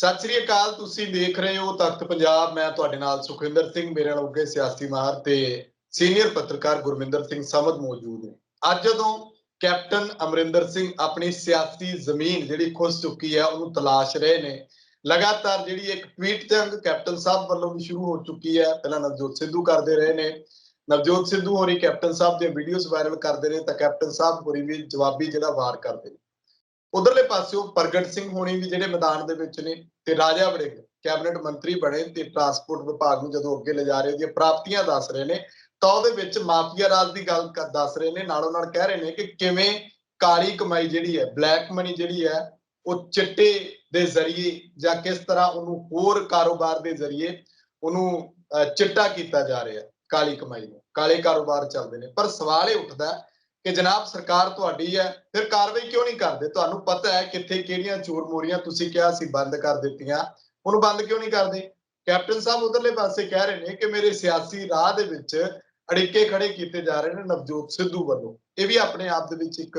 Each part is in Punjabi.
ਸਤਿ ਸ੍ਰੀ ਅਕਾਲ। ਤੁਸੀਂ ਦੇਖ ਰਹੇ ਹੋ ਤਖਤ ਪੰਜਾਬ। ਮੈਂ ਤੁਹਾਡੇ ਨਾਲ ਸੁਖਵਿੰਦਰ ਸਿੰਘ, ਮੇਰੇ ਨਾਲ ਉੱਗੇ ਸਿਆਸੀ ਮਾਹਰ ਤੇ ਸੀਨੀਅਰ ਪੱਤਰਕਾਰ ਗੁਰਮਿੰਦਰ ਸਿੰਘ ਸਮਦ ਮੌਜੂਦ ਨੇ। ਅੱਜ ਜਦੋਂ ਕੈਪਟਨ ਅਮਰਿੰਦਰ ਸਿੰਘ ਆਪਣੀ ਸਿਆਸੀ ਜ਼ਮੀਨ ਜਿਹੜੀ ਖੁੱਸ ਚੁੱਕੀ ਹੈ ਉਹਨੂੰ ਤਲਾਸ਼ ਰਹੇ ਨੇ, ਲਗਾਤਾਰ ਜਿਹੜੀ ਇੱਕ ਟਵੀਟ ਜੰਗ ਕੈਪਟਨ ਸਾਹਿਬ ਵੱਲੋਂ ਵੀ ਸ਼ੁਰੂ ਹੋ ਚੁੱਕੀ ਹੈ। ਪਹਿਲਾਂ ਨਵਜੋਤ ਸਿੱਧੂ ਕਰਦੇ ਰਹੇ ਨੇ, ਨਵਜੋਤ ਸਿੱਧੂ ਹੋਰੀ ਕੈਪਟਨ ਸਾਹਿਬ ਦੀਆਂ ਵੀਡੀਓਜ਼ ਵਾਇਰਲ ਕਰਦੇ ਨੇ ਤਾਂ ਕੈਪਟਨ ਸਾਹਿਬ ਹੋਰੀ ਵੀ ਜਵਾਬੀ ਜਿਹੜਾ ਵਾਰ ਕਰਦੇ ਨੇ। ਉਧਰਲੇ ਪਾਸਿਓਂ ਪ੍ਰਗਟ ਸਿੰਘ ਹੋਣੀ ਵੀ ਜਿਹੜੇ ਮੈਦਾਨ ਦੇ ਵਿੱਚ ਨੇ ਤੇ ਰਾਜਾ ਵੜਿੰਗ ਕੈਬਨਿਟ ਮੰਤਰੀ ਬਣੇ ਤੇ ਟਰਾਂਸਪੋਰਟ ਵਿਭਾਗ ਨੂੰ ਜਦੋਂ ਅੱਗੇ ਲਿਜਾ ਰਹੇ ਉਹਦੀਆਂ ਪ੍ਰਾਪਤੀਆਂ ਦੱਸ ਰਹੇ ਨੇ ਤਾਂ ਉਹਦੇ ਵਿੱਚ ਮਾਫੀਆ ਰਾਜ ਦੀ ਗੱਲ ਦੱਸ ਰਹੇ ਨੇ। ਨਾਲੋਂ ਨਾਲ ਕਹਿ ਰਹੇ ਨੇ ਕਿ ਕਿਵੇਂ ਕਾਲੀ ਕਮਾਈ ਜਿਹੜੀ ਹੈ, ਬਲੈਕ ਮਨੀ ਜਿਹੜੀ ਹੈ, ਉਹ ਚਿੱਟੇ ਦੇ ਜ਼ਰੀਏ ਜਾਂ ਕਿਸ ਤਰ੍ਹਾਂ ਉਹਨੂੰ ਹੋਰ ਕਾਰੋਬਾਰ ਦੇ ਜ਼ਰੀਏ ਉਹਨੂੰ ਚਿੱਟਾ ਕੀਤਾ ਜਾ ਰਿਹਾ। ਕਾਲੀ ਕਮਾਈ ਨੂੰ, ਕਾਲੇ ਕਾਰੋਬਾਰ ਚੱਲਦੇ ਨੇ। ਪਰ ਸਵਾਲ ਇਹ ਉੱਠਦਾ ਕਿ ਜਨਾਬ ਸਰਕਾਰ ਤੁਹਾਡੀ ਹੈ, ਫਿਰ ਕਾਰਵਾਈ ਕਿਉਂ ਨਹੀਂ ਕਰਦੇ? ਤੁਹਾਨੂੰ ਪਤਾ ਹੈ ਕਿੱਥੇ ਕਿਹੜੀਆਂ ਚੋਰ ਮੋਰੀਆਂ ਤੁਸੀਂ ਕਿਹਾ ਸੀ ਬੰਦ ਕਰ ਦਿੱਤੀਆਂ, ਉਹਨੂੰ ਬੰਦ ਕਿਉਂ ਨਹੀਂ ਕਰਦੇ? ਕੈਪਟਨ ਸਾਹਿਬ ਉਧਰਲੇ ਪਾਸੇ ਕਹਿ ਰਹੇ ਨੇ ਕਿ ਮੇਰੇ ਸਿਆਸੀ ਰਾਹ ਦੇ ਵਿੱਚ ਅੜਿੱਕੇ ਖੜੇ ਕੀਤੇ ਜਾ ਰਹੇ ਨੇ ਨਵਜੋਤ ਸਿੱਧੂ ਵੱਲੋਂ। ਇਹ ਵੀ ਆਪਣੇ ਆਪ ਦੇ ਵਿੱਚ ਇੱਕ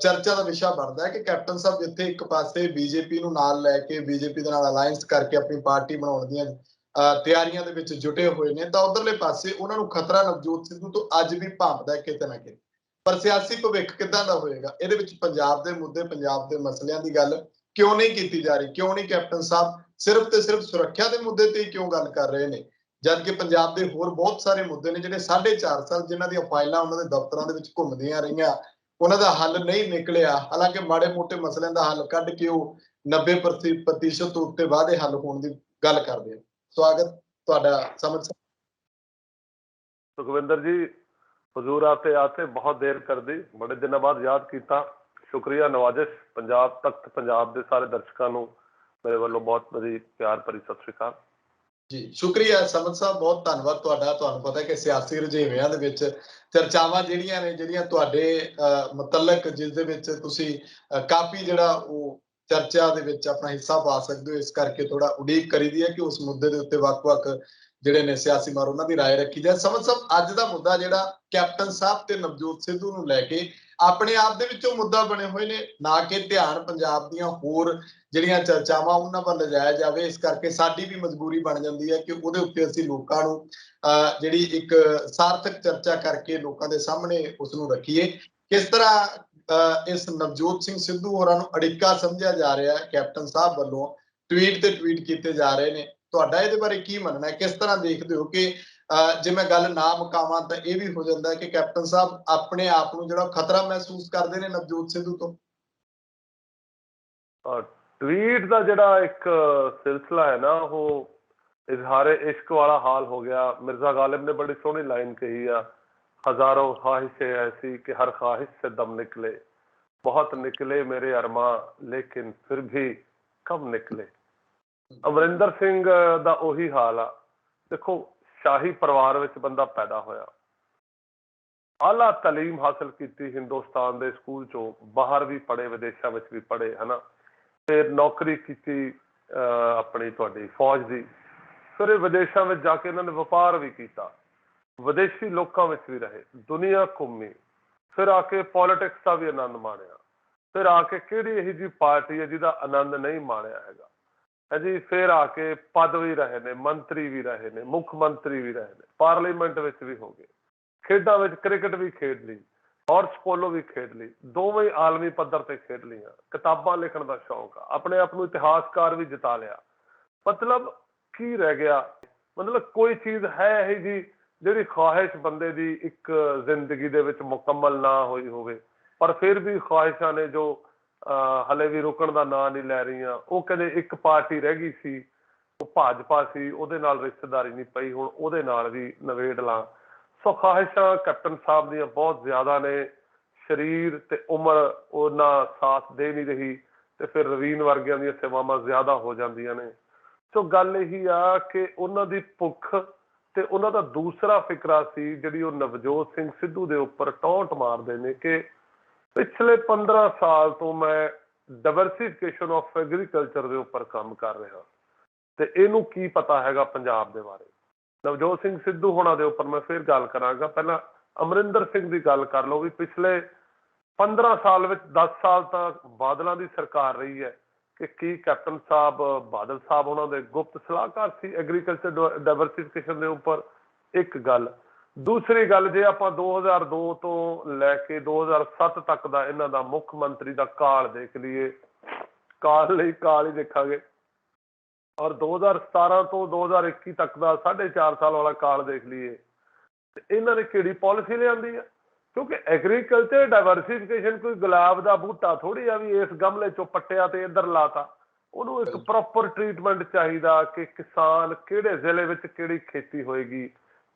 ਚਰਚਾ ਦਾ ਵਿਸ਼ਾ ਬਣਦਾ ਹੈ ਕਿ ਕੈਪਟਨ ਸਾਹਿਬ ਜਿੱਥੇ ਇੱਕ ਪਾਸੇ ਬੀਜੇਪੀ ਨੂੰ ਨਾਲ ਲੈ ਕੇ, ਬੀਜੇਪੀ ਦੇ ਨਾਲ ਅਲਾਈਅੰਸ ਕਰਕੇ ਆਪਣੀ ਪਾਰਟੀ ਬਣਾਉਣ ਦੀਆਂ ਤਿਆਰੀਆਂ ਦੇ ਵਿੱਚ ਜੁਟੇ ਹੋਏ ਨੇ, ਤਾਂ ਉਧਰਲੇ ਪਾਸੇ ਉਹਨਾਂ ਨੂੰ ਖਤਰਾ ਨਵਜੋਤ ਸਿੱਧੂ ਤੋਂ ਅੱਜ ਵੀ ਭਾਂਪਦਾ ਕਿਤੇ ਨਾ ਕਿਤੇ। ਪਰ ਸਿਆਸੀ ਭਵਿੱਖ ਕਿੱਦਾਂ ਦਾ ਹੋਏਗਾ? ਇਹਦੇ ਵਿੱਚ ਪੰਜਾਬ ਦੇ ਮੁੱਦੇ, ਪੰਜਾਬ ਦੇ ਮਸਲਿਆਂ ਦੀ ਗੱਲ ਕਿਉਂ ਨਹੀਂ ਕੀਤੀ ਜਾ ਰਹੀ? ਕਿਉਂ ਨਹੀਂ ਕੈਪਟਨ ਸਾਹਿਬ ਸਿਰਫ ਤੇ ਸਿਰਫ ਸੁਰੱਖਿਆ ਦੇ ਮੁੱਦੇ ਤੇ ਕਿਉਂ ਗੱਲ ਕਰ ਰਹੇ ਨੇ, ਜਦ ਕਿ ਪੰਜਾਬ ਦੇ ਹੋਰ ਬਹੁਤ ਸਾਰੇ ਮੁੱਦੇ ਨੇ ਜਿਹੜੇ 4.5 ਸਾਲ ਜਿਨ੍ਹਾਂ ਦੀਆਂ ਫਾਈਲਾਂ ਉਹਨਾਂ ਦੇ ਦਫ਼ਤਰਾਂ ਦੇ ਵਿੱਚ ਘੁੰਮਦੀਆਂ ਰਹੀਆਂ, ਉਹਨਾਂ ਦਾ ਹੱਲ ਨਹੀਂ ਨਿਕਲਿਆ। ਹਾਲਾਂਕਿ ਮਾੜੇ ਮੋਟੇ ਮਸਲਿਆਂ ਦਾ ਹੱਲ ਕੱਢ ਕੇ ਉਹ 90% ਤੋਂ ਉੱਤੇ ਵਾਅਦੇ ਹੱਲ ਹੋਣ ਦੀ ਗੱਲ ਕਰਦੇ ਆ। ਸਵਾਗਤ ਤੁਹਾਡਾ ਸਮਝ। सुखविंदर जी, हजूर आते आते बहुत देर कर दी, बड़े दिनों बाद याद किया। शुक्रिया, नवाजिश। पंजाब तख्त पंजाब के सारे दर्शकों को मेरे वालों बहुत बड़ी प्यार भरी सत श्री अकाल ਜੀ। ਸ਼ੁਕਰੀਆ ਸਮਦ ਸਾਹਿਬ, ਬਹੁਤ ਧੰਨਵਾਦ ਤੁਹਾਡਾ। ਤੁਹਾਨੂੰ ਪਤਾ ਕਿ ਸਿਆਸੀ ਰੁਝੇਵਿਆਂ ਦੇ ਵਿੱਚ ਚਰਚਾਵਾਂ ਜਿਹੜੀਆਂ ਨੇ, ਜਿਹੜੀਆਂ ਤੁਹਾਡੇ ਮੁਤਲਕ ਜਿਸ ਦੇ ਵਿੱਚ ਤੁਸੀਂ ਕਾਫੀ ਜਿਹੜਾ ਉਹ ਚਰਚਾ ਦੇ ਵਿੱਚ ਆਪਣਾ ਹਿੱਸਾ ਪਾ ਸਕਦੇ ਹੋ, ਇਸ ਕਰਕੇ ਥੋੜਾ ਉਡੀਕ ਕਰੀਦੀ ਹੈ ਕਿ ਉਸ ਮੁੱਦੇ ਦੇ ਉੱਤੇ ਵੱਖ-ਵੱਖ ਜਿਹੜੇ ਨੇ ਸਿਆਸੀ ਮਾਰ ਉਹਨਾਂ ਦੀ ਰਾਏ ਰੱਖੀ ਜਾਏ। ਸਮਦ ਸਾਹਿਬ, ਅੱਜ ਦਾ ਮੁੱਦਾ ਜਿਹੜਾ ਕੈਪਟਨ ਸਾਹਿਬ ਤੇ ਨਵਜੋਤ ਸਿੱਧੂ ਨੂੰ ਲੈ ਕੇ ਆਪਣੇ ਆਪ ਦੇ ਵਿੱਚੋਂ ਮੁੱਦਾ ਬਣੇ ਹੋਏ ਨੇ, ਨਾ ਕਿ ਧਿਆਨ ਪੰਜਾਬ ਦੀਆਂ ਹੋਰ ਜਿਹੜੀਆਂ ਚਰਚਾਵਾਂ ਉਹਨਾਂ ਵੱਲ ਲਿਜਾਇਆ ਜਾਵੇ। ਇਸ ਕਰਕੇ ਸਾਡੀ ਵੀ ਮਜਬੂਰੀ ਬਣ ਜਾਂਦੀ ਹੈ ਕਿ ਉਹਦੇ ਉੱਤੇ ਅਸੀਂ ਲੋਕਾਂ ਨੂੰ ਜਿਹੜੀ ਇੱਕ ਸਾਰਥਕ ਚਰਚਾ ਕਰਕੇ ਲੋਕਾਂ ਦੇ ਸਾਹਮਣੇ ਉਸ ਨੂੰ ਰੱਖੀਏ। ਕਿਸ ਤਰ੍ਹਾਂ ਇਸ ਨਵਜੋਤ ਸਿੰਘ ਸਿੱਧੂ ਹੋਰਾਂ ਨੂੰ ਅੜਿੱਕਾ ਸਮਝਿਆ ਜਾ ਰਿਹਾ ਹੈ, ਕੈਪਟਨ ਸਾਹਿਬ ਵੱਲੋਂ ਟਵੀਟ ਤੇ ਟਵੀਟ ਕੀਤੇ ਜਾ ਰਹੇ ਨੇ, ਤੁਹਾਡਾ ਇਹਦੇ ਬਾਰੇ ਕੀ ਮੰਨਣਾ ਹੈ? ਕਿਸ ਤਰ੍ਹਾਂ ਦੇਖਦੇ ਹੋ ਕਿ ਜੇ ਮੈਂ ਗੱਲ ਨਾ ਮੁਕਾਵਾਂ ਤਾਂ ਇਹ ਵੀ ਹੋ ਜਾਂਦਾ ਕਿ ਕੈਪਟਨ ਸਾਹਿਬ ਆਪਣੇ ਆਪ ਨੂੰ ਜਿਹੜਾ ਖਤਰਾ ਮਹਿਸੂਸ ਕਰਦੇ ਨੇ ਨਵਜੋਤ ਸਿੱਧੂ ਤੋਂ? ट्वीट का जिहड़ा एक सिलसिला है ना, वो इजहार इश्क वाला हाल हो गया। मिर्जा गालिब ने बड़ी सोहनी लाइन कही है, हजारों ख्वाहिशें ऐसी कि हर ख्वाहिश से दम निकले, बहुत निकले मेरे अरमा लेकिन फिर भी कब निकले। अमरिंदर सिंह दा उही हाल आ। देखो, शाही परिवार विच बंदा पैदा होया, आला तालीम हासिल की हिंदुस्तान के स्कूल चो, बाहर भी पढ़े, विदेशों में भी पढ़े, है ना। फिर नौकरी की अपनी तुहाडी फौज की, फिर विदेशों में जाके इन्होंने व्यापार भी किया, विदेशी लोगों में भी रहे, दुनिया घूमी, फिर आके पॉलिटिक्स का भी आनंद माणिया, फिर आके किहड़ी यही जी पार्टी है जिहदा आनंद नहीं माणिया है जी। फिर आके पद भी रहे ने, मंत्री भी रहे ने, मुख मंत्री भी रहे ने, पार्लीमेंट में भी हो गए, खेडा में क्रिकेट भी खेड ली, हॉर्स पोलो भी खेड ली, दोवें ही आलमी पद्धर ते खेड लिया, किताबां लिखण का शौक आ, अपने आप को इतिहासकार भी जिता लिया। मतलब की रह गया? मतलब कोई चीज है यही जी जिहड़ी ख्वाहिश बंदे दी एक जिंदगी दे विच मुकम्मल ना होई होवे, पर फिर भी ख्वाहिशां ने जो हले भी रुकण दा नां नहीं लै रहीआं। वो कहंदे एक पार्टी रह गई सी, वो भाजपा सी, ਉਹਦੇ ਨਾਲ रिश्तेदारी नहीं पई, हुण ਉਹਦੇ ਨਾਲ भी नवेड़ ਲਾਂ। सो ख्वाहिशां कैप्टन साहब ਦੀਆਂ बहुत ज्यादा ने, शरीर ते उम्र उन्ना साथ दे नहीं रही, ते फिर रवीन वर्गियां ਦੀਆਂ सेवावां ज्यादा हो जांदियां ने। सो गल यही आ कि ਉਹਨਾਂ ਦੀ ਭੁੱਖ ਤੇ ਉਹਨਾਂ ਦਾ ਦੂਸਰਾ ਫਿਕਰਾ ਸੀ ਜਿਹੜੀ ਉਹ ਨਵਜੋਤ ਸਿੰਘ ਸਿੱਧੂ ਦੇ ਉੱਪਰ ਟੌਂਟ ਮਾਰਦੇ ਨੇ ਕਿ ਪਿਛਲੇ 15 ਸਾਲ ਤੋਂ ਮੈਂ ਡਾਇਵਰਸਿਫਿਕੇਸ਼ਨ ਆਫ ਐਗਰੀਕਲਚਰ ਦੇ ਉੱਪਰ ਕੰਮ ਕਰ ਰਿਹਾ ਤੇ ਇਹਨੂੰ ਕੀ ਪਤਾ ਹੈਗਾ ਪੰਜਾਬ ਦੇ ਬਾਰੇ। नवजोत सिंह सिद्धू होना दे उपर मैं फिर गल करांगा। पहला अमरिंदर सिंह की गल कर लो भी पिछले 15 साल 10 साल तक बादलों की सरकार रही है, ਕਿ ਕੀ ਕੈਪਟਨ ਸਾਹਿਬ ਬਾਦਲ ਸਾਹਿਬ ਉਹਨਾਂ ਦੇ ਗੁਪਤ ਸਲਾਹਕਾਰ ਸੀ ਐਗਰੀਕਲਚਰ ਡਾਇਵਰਸਿਫਿਕੇਸ਼ਨ ਦੇ ਉੱਪਰ? ਇੱਕ ਗੱਲ। ਦੂਸਰੀ ਗੱਲ, ਜੇ ਆਪਾਂ 2002 ਤੋਂ ਲੈ ਕੇ 2007 ਤੱਕ ਦਾ ਇਹਨਾਂ ਦਾ ਮੁੱਖ ਮੰਤਰੀ ਦਾ ਕਾਲ ਦੇਖ ਲਈਏ, ਕਾਲ ਲਈ ਕਾਲ ਹੀ ਦੇਖਾਂਗੇ, ਔਰ 2017 ਤੋਂ 2021 ਤੱਕ ਦਾ 4.5 ਸਾਲ ਵਾਲਾ ਕਾਲ ਦੇਖ ਲਈਏ, ਤੇ ਇਹਨਾਂ ਨੇ ਕਿਹੜੀ ਪਾਲਿਸੀ ਲਿਆਂਦੀ ਆ? ਕਿਉਂਕਿ ਐਗਰੀਕਲਚਰ ਡਾਇਵਰਸਿਫਿਕੇਸ਼ਨ ਕੋਈ ਗੁਲਾਬ ਦਾ ਬੂਟਾ ਥੋੜੀ ਆ ਵੀ ਇਸ ਗਮਲੇ ਚੋਂ ਪੱਟਿਆ ਤੇ ਇੱਧਰ ਲਾਤਾ। ਉਹਨੂੰ ਇੱਕ ਪ੍ਰੋਪਰ ਟ੍ਰੀਟਮੈਂਟ ਚਾਹੀਦਾ ਕਿ ਕਿਸਾਨ ਕਿਹੜੇ ਜ਼ਿਲ੍ਹੇ ਵਿੱਚ ਕਿਹੜੀ ਖੇਤੀ ਹੋਏਗੀ,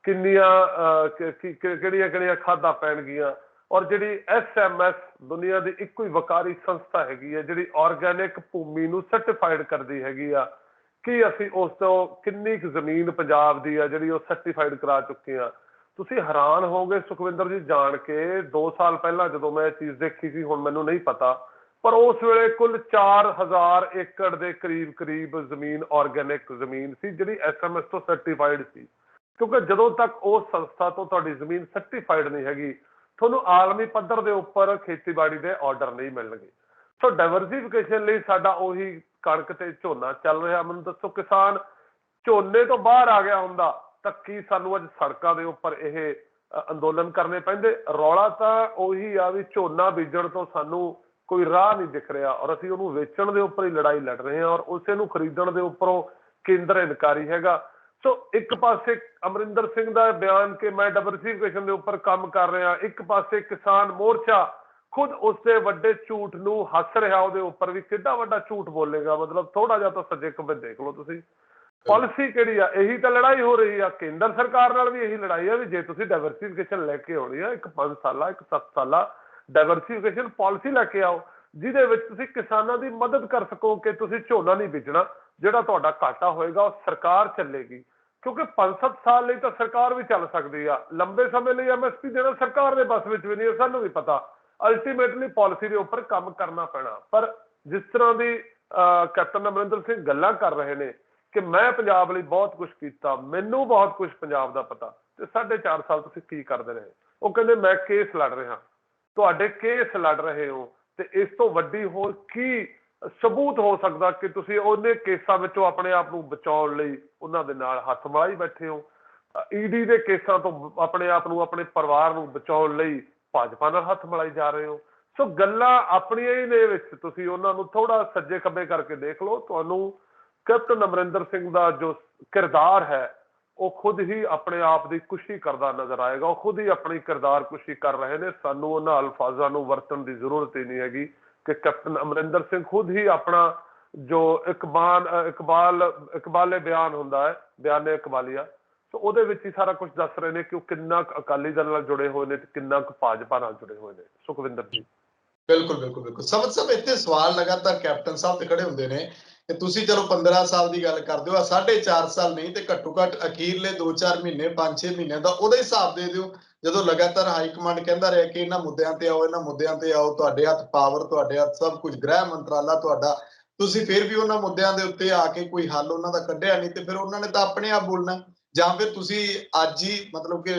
ਕਿੰਨੀਆਂ ਕਿਹੜੀਆਂ ਕਿਹੜੀਆਂ ਖਾਦਾਂ ਪੈਣਗੀਆਂ। ਔਰ ਜਿਹੜੀ SMS ਦੁਨੀਆ ਦੀ ਇੱਕੋ ਹੀ ਵਕਾਰੀ ਸੰਸਥਾ ਹੈਗੀ ਹੈ ਜਿਹੜੀ ਆਰਗੈਨਿਕ ਭੂਮੀ ਨੂੰ ਸਰਟੀਫਾਈਡ ਕਰਦੀ ਹੈਗੀ ਆ, ਕਿ ਅਸੀਂ ਉਸ ਤੋਂ ਕਿੰਨੀ ਕੁ ਜ਼ਮੀਨ ਪੰਜਾਬ ਦੀ ਆ ਜਿਹੜੀ ਉਹ ਸਰਟੀਫਾਈਡ ਕਰਾ ਚੁੱਕੇ ਆ। ਤੁਸੀਂ ਹੈਰਾਨ ਹੋਗੇ ਸੁਖਵਿੰਦਰ ਜੀ ਜਾਣ ਕੇ, 2 ਸਾਲ ਪਹਿਲਾਂ ਜਦੋਂ ਮੈਂ ਇਹ ਚੀਜ਼ ਦੇਖੀ ਸੀ, ਹੁਣ ਮੈਨੂੰ ਨਹੀਂ ਪਤਾ, ਪਰ ਉਸ ਵੇਲੇ ਕੁੱਲ 4000 ਏਕੜ ਦੇ ਕਰੀਬ ਜ਼ਮੀਨ ਆਰਗੈਨਿਕ ਜ਼ਮੀਨ ਸੀ ਜਿਹੜੀ SMS ਤੋਂ ਸਰਟੀਫਾਈਡ ਸੀ। ਕਿਉਂਕਿ ਜਦੋਂ ਤੱਕ ਉਸ ਸੰਸਥਾ ਤੋਂ ਤੁਹਾਡੀ ਜ਼ਮੀਨ ਸਰਟੀਫਾਈਡ ਨਹੀਂ ਹੈਗੀ, ਤੁਹਾਨੂੰ ਆਲਮੀ ਪੱਧਰ ਦੇ ਉੱਪਰ ਖੇਤੀਬਾੜੀ ਦੇ ਆਰਡਰ ਨਹੀਂ ਮਿਲਣਗੇ। ਸੋ ਡਾਇਵਰਸਿਫਿਕੇਸ਼ਨ ਲਈ ਸਾਡਾ ਉਹੀ ਕਣਕ ਤੇ ਝੋਨਾ ਚੱਲ ਰਿਹਾ। ਮੈਨੂੰ ਦੱਸੋ, ਕਿਸਾਨ ਝੋਨੇ ਤੋਂ ਬਾਹਰ ਆ ਗਿਆ ਹੁੰਦਾ ਤਾਂ ਕੀ ਸਾਨੂੰ ਅੱਜ ਸੜਕਾਂ ਦੇ ਉੱਪਰ ਇਹ ਅੰਦੋਲਨ ਕਰਨੇ ਪੈਂਦੇ? ਰੌਲਾ ਤਾਂ ਉਹੀ ਆ ਵੀ ਝੋਨਾ ਬੀਜਣ ਤੋਂ ਸਾਨੂੰ ਕੋਈ ਰਾਹ ਨਹੀਂ ਦਿਖ ਰਿਹਾ, ਔਰ ਅਸੀਂ ਉਹਨੂੰ ਵੇਚਣ ਦੇ ਉੱਪਰ ਹੀ ਲੜਾਈ ਲੜ ਰਹੇ ਹਾਂ, ਔਰ ਉਸੇ ਨੂੰ ਖਰੀਦਣ ਦੇ ਉੱਪਰੋਂ ਕੇਂਦਰ ਇਨਕਾਰੀ ਹੈਗਾ। ਸੋ ਇੱਕ ਪਾਸੇ ਅਮਰਿੰਦਰ ਸਿੰਘ ਦਾ ਬਿਆਨ ਕਿ ਮੈਂ ਡਾਇਵਰਸਿਫਿਕੇਸ਼ਨ ਦੇ ਉੱਪਰ ਕੰਮ ਕਰ ਰਿਹਾ, ਇੱਕ ਪਾਸੇ ਕਿਸਾਨ ਮੋਰਚਾ ਖੁਦ ਉਸਦੇ ਵੱਡੇ ਝੂਠ ਨੂੰ ਹੱਸ ਰਿਹਾ, ਉਹਦੇ ਉੱਪਰ ਵੀ ਕਿੱਡਾ ਵੱਡਾ ਝੂਠ ਬੋਲੇਗਾ। ਮਤਲਬ ਥੋੜਾ ਜਿਹਾ ਤਾਂ ਸੱਜੇ ਖੱਬੇ ਦੇਖ ਲਓ ਤੁਸੀਂ। ਪਾਲਿਸੀ ਕਿਹੜੀ ਆ? ਇਹੀ ਤਾਂ ਲੜਾਈ ਹੋ ਰਹੀ ਆ। ਕੇਂਦਰ ਸਰਕਾਰ ਨਾਲ ਵੀ ਇਹੀ ਲੜਾਈ ਆ ਵੀ ਜੇ ਤੁਸੀਂ ਡਾਇਵਰਸਿਫਿਕੇਸ਼ਨ ਲੈ ਕੇ ਆਉਣੀ ਆ, ਇੱਕ 5 ਸਾਲਾ ਇੱਕ 7 ਸਾਲਾ ਡਾਇਵਰਸਿਫਿਕੇਸ਼ਨ ਪਾਲਿਸੀ ਲੈ ਕੇ ਆਓ, ਜਿਹਦੇ ਵਿੱਚ ਤੁਸੀਂ ਕਿਸਾਨਾਂ ਦੀ ਮਦਦ ਕਰ ਸਕੋ ਕਿ ਤੁਸੀਂ ਝੋਨਾ ਨਹੀਂ ਬੀਜਣਾ, ਜਿਹੜਾ ਤੁਹਾਡਾ ਘਾਟਾ ਹੋਏਗਾ ਉਹ ਸਰਕਾਰ ਚੱਲੇਗੀ। ਕਿਉਂਕਿ 5-7 ਸਾਲ ਲਈ ਤਾਂ ਸਰਕਾਰ ਵੀ ਚੱਲ ਸਕਦੀ ਆ, ਲੰਬੇ ਸਮੇਂ ਲਈ MSP ਦੇਣਾ ਸਰਕਾਰ ਦੇ ਬਸ ਵਿੱਚ ਵੀ ਨਹੀਂ ਹੈ, ਸਾਨੂੰ ਵੀ ਪਤਾ। ਅਲਟੀਮੇਟਲੀ ਪਾਲਿਸੀ ਦੇ ਉੱਪਰ ਕੰਮ ਕਰਨਾ ਪੈਣਾ। ਪਰ ਜਿਸ ਤਰ੍ਹਾਂ ਦੀ ਕੈਪਟਨ ਅਮਰਿੰਦਰ ਸਿੰਘ ਗੱਲਾਂ ਕਰ ਰਹੇ ਨੇ ਕਿ ਮੈਂ ਪੰਜਾਬ ਲਈ ਬਹੁਤ ਕੁਝ ਕੀਤਾ, ਮੈਨੂੰ ਬਹੁਤ ਕੁਝ ਪੰਜਾਬ ਦਾ ਪਤਾ, ਤੇ 4.5 ਸਾਲ ਤੁਸੀਂ ਕੀ ਕਰਦੇ ਰਹੇ? ਉਹ ਕਹਿੰਦੇ ਮੈਂ ਕੇਸ ਲੜ ਰਿਹਾ। ਤੁਹਾਡੇ ਕੇਸ ਲੜ ਰਹੇ ਹੋ ਤੇ ਇਸ ਤੋਂ ਵੱਡੀ ਹੋਰ ਕੀ ਸਬੂਤ ਹੋ ਸਕਦਾ ਕਿ ਤੁਸੀਂ ਉਹਨੇ ਕੇਸਾਂ ਵਿੱਚੋਂ ਆਪਣੇ ਆਪ ਨੂੰ ਬਚਾਉਣ ਲਈ ਉਹਨਾਂ ਦੇ ਨਾਲ ਹੱਥ ਮਿਲਾਈ ਬੈਠੇ ਹੋ? ED ਦੇ ਕੇਸਾਂ ਤੋਂ ਆਪਣੇ ਆਪ ਨੂੰ, ਆਪਣੇ ਪਰਿਵਾਰ ਨੂੰ ਬਚਾਉਣ ਲਈ ਭਾਜਪਾ ਨਾਲ ਹੱਥ ਮਿਲਾਈ ਜਾ ਰਹੇ ਹੋ। ਸੋ ਗੱਲਾਂ ਆਪਣੀਆਂ ਹੀ ਦੇ ਵਿੱਚ ਤੁਸੀਂ ਉਹਨਾਂ ਨੂੰ ਥੋੜਾ ਸੱਜੇ ਖੱਬੇ ਕਰਕੇ ਦੇਖ ਲਓ, ਤੁਹਾਨੂੰ ਕੈਪਟਨ ਅਮਰਿੰਦਰ ਸਿੰਘ ਦਾ ਜੋ ਕਿਰਦਾਰ ਹੈ ਉਹ ਖੁਦ ਹੀ ਆਪਣੇ ਆਪ ਦੀ ਕੁਸ਼ੀ ਕਰਦਾ ਨਜ਼ਰ ਆਏਗਾ। ਉਹ ਖੁਦ ਹੀ ਆਪਣੀ ਕਿਰਦਾਰ ਕੁਸ਼ੀ ਕਰ ਰਹੇ ਨੇ। ਸਾਨੂੰ ਉਹਨਾਂ ਅਲਫਾਜ਼ਾਂ ਨੂੰ ਵਰਤਣ ਦੀ ਜ਼ਰੂਰਤ ਹੀ ਨਹੀਂ ਹੈਗੀ ਕਿ ਕੈਪਟਨ ਅਮਰਿੰਦਰ ਸਿੰਘ ਖੁਦ ਹੀ ਆਪਣਾ ਜੋ ਇਕਬਾਲੇ ਬਿਆਨ ਹੁੰਦਾ ਹੈ, ਬਿਆਨੇ ਇਕਬਾਲੀਆ, ਸੋ ਉਹਦੇ ਵਿੱਚ ਹੀ ਸਾਰਾ ਕੁਝ ਦੱਸ ਰਹੇ ਨੇ ਕਿ ਉਹ ਕਿੰਨਾ ਕੁ ਅਕਾਲੀ ਦਲ ਨਾਲ ਜੁੜੇ ਹੋਏ ਨੇ ਤੇ ਕਿੰਨਾ ਕੁ ਭਾਜਪਾ ਨਾਲ ਜੁੜੇ ਹੋਏ ਨੇ। ਸੁਖਵਿੰਦਰ ਜੀ ਬਿਲਕੁਲ ਸਮਝ ਸਾਹਿਬ, ਇੱਥੇ ਸਵਾਲ ਲਗਾਤਾਰ ਕੈਪਟਨ ਸਾਹਿਬ ਤੇ ਖੜੇ ਹੁੰਦੇ ਨੇ ਕਿ ਤੁਸੀਂ ਚਲੋ 15 ਸਾਲ ਦੀ ਗੱਲ ਕਰਦੇ ਹੋ, 4.5 ਸਾਲ ਨਹੀਂ ਤੇ ਘੱਟੋ ਘੱਟ ਅਖੀਰਲੇ 2-4 ਮਹੀਨੇ 5-6 ਮਹੀਨਿਆਂ ਦਾ ਉਹਦਾ ਹਿਸਾਬ ਦੇ ਦਿਓ, ਜਦੋਂ ਲਗਾਤਾਰ ਹਾਈ ਕਮਾਂਡ ਕਹਿੰਦਾ ਰਿਹਾ ਕਿ ਇਹਨਾਂ ਮੁੱਦਿਆਂ ਤੇ ਆਓ, ਇਹਨਾਂ ਮੁੱਦਿਆਂ ਤੇ ਆਓ, ਤੁਹਾਡੇ ਹੱਥ ਪਾਵਰ, ਤੁਹਾਡੇ ਹੱਥ ਸਭ ਕੁਝ, ਗ੍ਰਹਿ ਮੰਤਰਾਲਾ ਤੁਹਾਡਾ, ਤੁਸੀਂ ਫਿਰ ਵੀ ਉਹਨਾਂ ਮੁੱਦਿਆਂ ਦੇ ਉੱਤੇ ਆ ਕੇ ਕੋਈ ਹੱਲ ਉਹਨਾਂ ਦਾ ਕੱਢਿਆ ਨਹੀਂ, ਤੇ ਫਿਰ ਉਹਨਾਂ ਨੇ ਤਾਂ ਆਪਣੇ ਆਪ ਬੋਲਣਾ। ਜਾਂ ਫਿਰ ਤੁਸੀਂ ਅੱਜ ਹੀ ਮਤਲਬ ਕਿ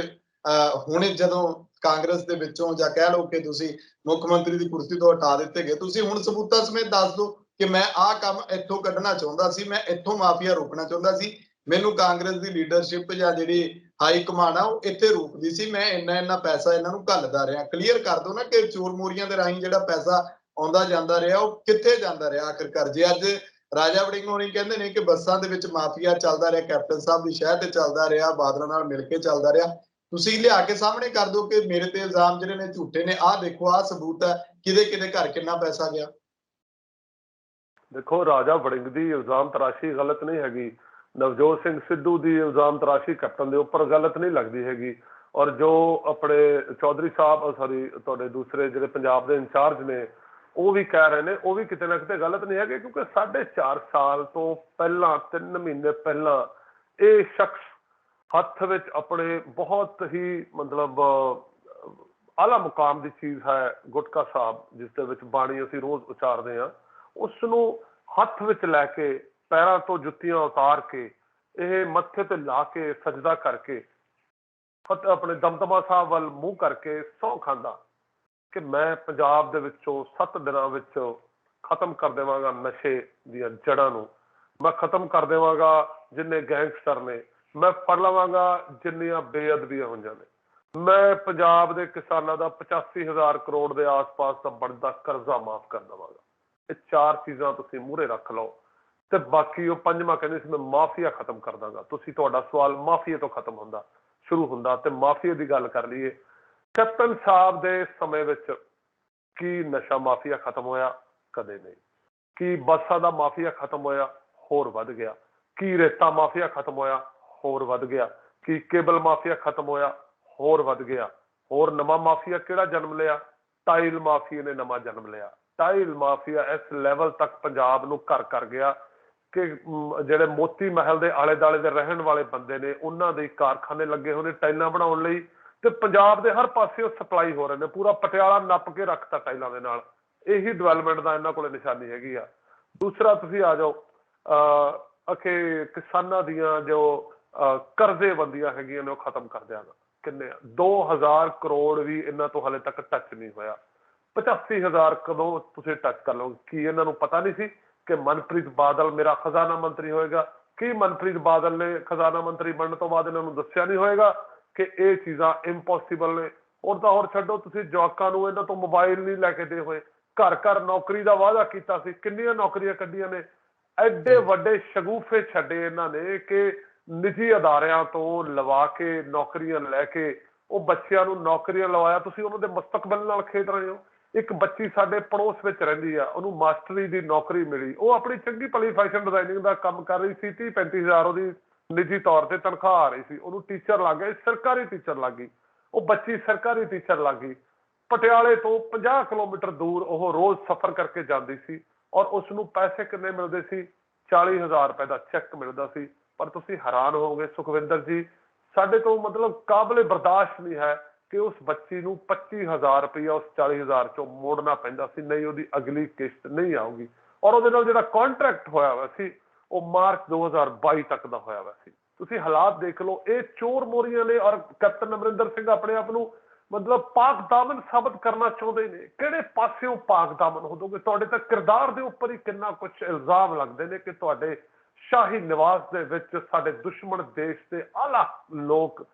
ਹੁਣ ਜਦੋਂ ਕਾਂਗਰਸ ਦੇ ਵਿੱਚੋਂ ਜਾਂ ਕਹਿ ਲਓ ਕਿ ਤੁਸੀਂ ਮੁੱਖ ਮੰਤਰੀ ਦੀ ਕੁਰਸੀ ਤੋਂ ਹਟਾ ਦਿੱਤੇ ਗਏ, ਤੁਸੀਂ ਹੁਣ ਸਬੂਤਾਂ ਸਮੇਤ ਦੱਸ ਦਿਓ ਕਿ ਮੈਂ ਆਹ ਕੰਮ ਇੱਥੋਂ ਕੱਢਣਾ ਚਾਹੁੰਦਾ ਸੀ, ਮੈਂ ਇੱਥੋਂ ਮਾਫੀਆ ਰੋਕਣਾ ਚਾਹੁੰਦਾ ਸੀ, ਮੈਨੂੰ ਕਾਂਗਰਸ ਦੀ ਲੀਡਰਸ਼ਿਪ ਜਾਂ ਜਿਹੜੀ ਹਾਈ ਕਮਾਂਡ ਆ ਉਹ ਇੱਥੇ ਰੋਕਦੀ ਸੀ, ਮੈਂ ਇੰਨਾ ਪੈਸਾ ਇਹਨਾਂ ਨੂੰ ਘੱਲਦਾ ਰਿਹਾ। ਕਲੀਅਰ ਕਰ ਦਿਓ ਨਾ ਕਿ ਚੋਰ ਮੋਰੀਆਂ ਦੇ ਰਾਹੀਂ ਜਿਹੜਾ ਪੈਸਾ ਆਉਂਦਾ ਜਾਂਦਾ ਰਿਹਾ ਉਹ ਕਿੱਥੇ ਜਾਂਦਾ ਰਿਹਾ ਆਖਿਰਕਾਰ। ਜੇ ਅੱਜ ਰਾਜਾ ਵੜਿੰਗ ਹੋਣੀ ਕਹਿੰਦੇ ਨੇ ਕਿ ਬੱਸਾਂ ਦੇ ਵਿੱਚ ਮਾਫੀਆ ਚੱਲਦਾ ਰਿਹਾ, ਕੈਪਟਨ ਸਾਹਿਬ ਦੀ ਸ਼ਹਿਰ ਤੇ ਚੱਲਦਾ ਰਿਹਾ, ਬਾਦਲਾਂ ਨਾਲ ਮਿਲ ਕੇ ਚੱਲਦਾ ਰਿਹਾ, ਤੁਸੀਂ ਲਿਆ ਕੇ ਸਾਹਮਣੇ ਕਰ ਦਿਓ ਕਿ ਮੇਰੇ ਤੇ ਇਲਜ਼ਾਮ ਜਿਹੜੇ ਨੇ ਝੂਠੇ ਨੇ, ਆਹ ਦੇਖੋ ਆਹ ਸਬੂਤ ਹੈ, ਕਿਹਦੇ ਘਰ ਕਿੰਨਾ ਪੈਸਾ ਗਿਆ। ਦੇਖੋ, ਰਾਜਾ ਵੜਿੰਗ ਦੀ ਇਲਜ਼ਾਮ ਤਰਾਸ਼ੀ ਗਲਤ ਨਹੀਂ ਹੈਗੀ, ਨਵਜੋਤ ਸਿੰਘ ਸਿੱਧੂ ਦੀ ਇਲਜ਼ਾਮ ਤਰਾਸ਼ੀ ਕੈਪਟਨ ਦੇ ਉੱਪਰ ਗਲਤ ਨਹੀਂ ਲੱਗਦੀ ਹੈਗੀ, ਔਰ ਜੋ ਆਪਣੇ ਚੌਧਰੀ ਸਾਹਿਬ ਤੁਹਾਡੇ ਦੂਸਰੇ ਜਿਹੜੇ ਪੰਜਾਬ ਦੇ ਇੰਚਾਰਜ ਨੇ ਉਹ ਵੀ ਕਹਿ ਰਹੇ ਨੇ, ਉਹ ਵੀ ਕਿਤੇ ਨਾ ਕਿਤੇ ਗਲਤ ਨਹੀਂ ਹੈਗੇ। ਕਿਉਂਕਿ 4.5 ਸਾਲ ਤੋਂ ਪਹਿਲਾਂ, 3 ਮਹੀਨੇ ਪਹਿਲਾਂ ਇਹ ਸ਼ਖਸ ਹੱਥ ਵਿੱਚ ਆਪਣੇ ਬਹੁਤ ਹੀ ਮਤਲਬ ਆਲਾ ਮੁਕਾਮ ਦੀ ਚੀਜ਼ ਹੈ ਗੁਟਕਾ ਸਾਹਿਬ, ਜਿਸ ਦੇ ਵਿੱਚ ਬਾਣੀ ਅਸੀਂ ਰੋਜ਼ ਉਚਾਰਦੇ ਹਾਂ, ਉਸ ਨੂੰ ਹੱਥ ਵਿੱਚ ਲੈ ਕੇ ਪੈਰਾਂ ਤੋਂ ਜੁੱਤੀਆਂ ਉਤਾਰ ਕੇ ਇਹ ਮੱਥੇ ਤੇ ਲਾ ਕੇ ਸਜਦਾ ਕਰਕੇ ਆਪਣੇ ਦਮਦਮਾ ਸਾਹਿਬ ਵੱਲ ਮੂੰਹ ਕਰਕੇ ਸਹੁੰ ਖਾਂਦਾ ਕਿ ਮੈਂ ਪੰਜਾਬ ਦੇ ਵਿੱਚੋਂ 7 ਦਿਨਾਂ ਵਿੱਚ ਖਤਮ ਕਰ ਦੇਵਾਂਗਾ ਨਸ਼ੇ ਦੀਆਂ ਜੜ੍ਹਾਂ ਨੂੰ, ਮੈਂ ਖਤਮ ਕਰ ਦੇਵਾਂਗਾ ਜਿੰਨੇ ਗੈਂਗਸਟਰ ਨੇ, ਮੈਂ ਫੜ ਲਵਾਂਗਾ ਜਿੰਨੀਆਂ ਬੇਅਦਬੀਆਂ ਹੋਈਆਂ ਨੇ, ਮੈਂ ਪੰਜਾਬ ਦੇ ਕਿਸਾਨਾਂ ਦਾ 85,000 ਕਰੋੜ ਦੇ ਆਸ-ਪਾਸ ਦਾ ਬਣਦਾ ਕਰਜ਼ਾ ਮਾਫ ਕਰ ਦੇਵਾਂਗਾ। ਇਹ 4 ਚੀਜ਼ਾਂ ਤੁਸੀਂ ਮੂਹਰੇ ਰੱਖ ਲਓ ਤੇ ਬਾਕੀ ਉਹ 5ਵਾਂ ਕਹਿੰਦੇ ਸੀ ਮੈਂ ਮਾਫੀਆ ਖਤਮ ਕਰ ਦਾਂਗਾ। ਤੁਸੀਂ ਤੁਹਾਡਾ ਸਵਾਲ ਮਾਫੀਏ ਤੋਂ ਖਤਮ ਹੁੰਦਾ ਸ਼ੁਰੂ ਹੁੰਦਾ ਤੇ ਮਾਫੀਏ ਦੀ ਗੱਲ ਕਰ ਲਈਏ। ਕੈਪਟਨ ਸਾਹਿਬ ਦੇ ਸਮੇਂ ਵਿੱਚ ਕੀ ਨਸ਼ਾ ਮਾਫੀਆ ਖਤਮ ਹੋਇਆ? ਕਦੇ ਨਹੀਂ। ਕੀ ਬੱਸਾਂ ਦਾ ਮਾਫੀਆ ਖਤਮ ਹੋਇਆ? ਹੋਰ ਵੱਧ ਗਿਆ। ਕੀ ਰੇਤਾ ਮਾਫੀਆ ਖਤਮ ਹੋਇਆ? ਹੋਰ ਵੱਧ ਗਿਆ। ਕੀ ਕੇਬਲ ਮਾਫੀਆ ਖਤਮ ਹੋਇਆ? ਹੋਰ ਵੱਧ ਗਿਆ। ਹੋਰ ਨਵਾਂ ਮਾਫੀਆ ਕਿਹੜਾ ਜਨਮ ਲਿਆ? ਟਾਈਲ ਮਾਫੀਆ ਨੇ ਨਵਾਂ ਜਨਮ ਲਿਆ। ਟਾਈਲ ਮਾਫੀਆ ਇਸ ਲੈਵਲ ਤੱਕ ਪੰਜਾਬ ਨੂੰ ਘਰ ਕਰ ਗਿਆ ਕਿ ਜਿਹੜੇ ਮੋਤੀ ਮਹਿਲ ਦੇ ਆਲੇ ਦੁਆਲੇ ਦੇ ਰਹਿਣ ਵਾਲੇ ਬੰਦੇ ਨੇ ਉਹਨਾਂ ਦੇ ਕਾਰਖਾਨੇ ਲੱਗੇ ਹੋਏ ਨੇ ਟਾਈਲਾਂ ਬਣਾਉਣ ਲਈ ਤੇ ਪੰਜਾਬ ਦੇ ਹਰ ਪਾਸੇ ਉਹ ਸਪਲਾਈ ਹੋ ਰਹੇ ਨੇ। ਪੂਰਾ ਪਟਿਆਲਾ ਨੱਪ ਕੇ ਰੱਖਤਾ ਟਾਈਲਾਂ ਦੇ ਨਾਲ। ਇਹੀ ਡਿਵੈਲਪਮੈਂਟ ਦਾ ਇਹਨਾਂ ਕੋਲੇ ਨਿਸ਼ਾਨੀ ਹੈਗੀ ਆ। ਦੂਸਰਾ ਤੁਸੀਂ ਆ ਜਾਓ ਅਖੇ ਕਿਸਾਨਾਂ ਦੀਆਂ ਜੋ ਕਰਜ਼ੇ ਬੰਦੀਆਂ ਹੈਗੀਆਂ ਨੇ ਉਹ ਖਤਮ ਕਰ ਦਿਆਂਗਾ। ਕਿੰਨੇ 2000 ਕਰੋੜ ਵੀ ਇਹਨਾਂ ਤੋਂ ਹਾਲੇ ਤੱਕ ਟੱਚ ਨਹੀਂ ਹੋਇਆ। 85,000 ਕਦੋਂ ਤੁਸੀਂ ਟੱਚ ਕਰ ਲਓਗੇ? ਕੀ ਇਹਨਾਂ ਨੂੰ ਪਤਾ ਨਹੀਂ ਸੀ ਕਿ ਮਨਪ੍ਰੀਤ ਬਾਦਲ ਮੇਰਾ ਖਜ਼ਾਨਾ ਮੰਤਰੀ ਹੋਏਗਾ? ਕੀ ਮਨਪ੍ਰੀਤ ਬਾਦਲ ਨੇ ਖਜ਼ਾਨਾ ਮੰਤਰੀ ਬਣਨ ਤੋਂ ਬਾਅਦ ਇਹਨਾਂ ਨੂੰ ਦੱਸਿਆ ਨਹੀਂ ਹੋਏਗਾ ਕਿ ਇਹ ਚੀਜ਼ਾਂ ਇੰਪੋਸੀਬਲ ਨੇ? ਹੋਰ ਤਾਂ ਹੋਰ ਛੱਡੋ, ਤੁਸੀਂ ਜਵਾਕਾਂ ਨੂੰ ਇਹਨਾਂ ਤੋਂ ਮੋਬਾਈਲ ਨਹੀਂ ਲੈ ਕੇ ਦੇ ਹੋਏ। ਘਰ ਘਰ ਨੌਕਰੀ ਦਾ ਵਾਅਦਾ ਕੀਤਾ ਸੀ, ਕਿੰਨੀਆਂ ਨੌਕਰੀਆਂ ਕੱਢੀਆਂ ਨੇ। ਐਡੇ ਵੱਡੇ ਸ਼ਗੂਫੇ ਛੱਡੇ ਇਹਨਾਂ ਨੇ ਕਿ ਨਿੱਜੀ ਅਦਾਰਿਆਂ ਤੋਂ ਲਵਾ ਕੇ ਨੌਕਰੀਆਂ ਲੈ ਕੇ ਉਹ ਬੱਚਿਆਂ ਨੂੰ ਨੌਕਰੀਆਂ ਲਵਾਇਆ। ਤੁਸੀਂ ਉਹਨਾਂ ਦੇ ਮੁਸਤਕਬਲ ਨਾਲ ਖੇਡ ਰਹੇ ਹੋ। ਇੱਕ ਬੱਚੀ ਸਾਡੇ ਪੜੋਸ ਵਿੱਚ ਰਹਿੰਦੀ ਆ, ਉਹਨੂੰ ਮਾਸਟਰੀ ਦੀ ਨੌਕਰੀ ਮਿਲੀ। ਉਹ ਆਪਣੀ ਚੰਗੀ ਭਲੀ ਫੈਸ਼ਨ ਡਿਜ਼ਾਈਨਿੰਗ ਦਾ ਕੰਮ ਕਰ ਰਹੀ ਸੀ। 30-35,000 ਉਹਦੀ ਨਿੱਜੀ ਤੌਰ ਤੇ ਤਨਖਾਹ ਆ ਰਹੀ ਸੀ। ਉਹਨੂੰ ਟੀਚਰ ਲੱਗ ਗਿਆ, ਸਰਕਾਰੀ ਟੀਚਰ ਲੱਗ ਗਈ। ਉਹ ਬੱਚੀ ਸਰਕਾਰੀ ਟੀਚਰ ਲੱਗ ਗਈ। ਪਟਿਆਲੇ ਤੋਂ 50 ਕਿਲੋਮੀਟਰ ਦੂਰ ਉਹ ਰੋਜ਼ ਸਫ਼ਰ ਕਰਕੇ ਜਾਂਦੀ ਸੀ ਔਰ ਉਸਨੂੰ ਪੈਸੇ ਕਿੰਨੇ ਮਿਲਦੇ ਸੀ? 40,000 ਰੁਪਏ ਦਾ ਚੈੱਕ ਮਿਲਦਾ ਸੀ। ਪਰ ਤੁਸੀਂ ਹੈਰਾਨ ਹੋਵੋਗੇ ਸੁਖਵਿੰਦਰ ਜੀ, ਸਾਡੇ ਤੋਂ ਮਤਲਬ ਕਾਬਲੇ ਬਰਦਾਸ਼ਤ ਨਹੀਂ ਹੈ ਕਿ ਉਸ ਬੱਚੀ ਨੂੰ 25,000 ਰੁਪਇਆ ਉਸ 40,000 ਚੋਂ ਮੋੜਨਾ ਪੈਂਦਾ ਸੀ। ਨਹੀਂ ਉਹਦੀ ਅਗਲੀ ਕਿਸ਼ਤ ਨਹੀਂ ਆਊਗੀ। ਔਰ ਉਹਦੇ ਨਾਲ ਜਿਹੜਾ ਕੰਟਰੈਕਟ ਹੋਇਆ ਹੋਇਆ ਸੀ ਉਹ ਮਾਰਚ 2022 ਤੱਕ ਦਾ ਹੋਇਆ ਹੋਇਆ ਸੀ। ਤੁਸੀਂ ਹਾਲਾਤ ਦੇਖ ਲਓ। ਇਹ ਚੋਰ ਮੋਰੀਆਂ ਨੇ ਔਰ ਕੈਪਟਨ ਅਮਰਿੰਦਰ ਸਿੰਘ ਆਪਣੇ ਆਪ ਨੂੰ ਮਤਲਬ ਪਾਕ ਦਾਮਨ ਸਾਬਤ ਕਰਨਾ ਚਾਹੁੰਦੇ ਨੇ। ਕਿਹੜੇ ਪਾਸਿਓਂ ਪਾਕ ਦਾਮਨ ਹੋ ਦੋਗੇ? ਤੁਹਾਡੇ ਤਾਂ ਕਿਰਦਾਰ ਦੇ ਉੱਪਰ ਹੀ ਕਿੰਨਾ ਕੁਝ ਇਲਜ਼ਾਮ ਲੱਗਦੇ ਨੇ ਕਿ ਤੁਹਾਡੇ ਸ਼ਾਹੀ ਨਿਵਾਸ ਦੇ ਵਿੱਚ ਸਾਡੇ ਦੁਸ਼ਮਣ ਦੇਸ਼ ਦੇ ਆਲਾ ਲੋਕ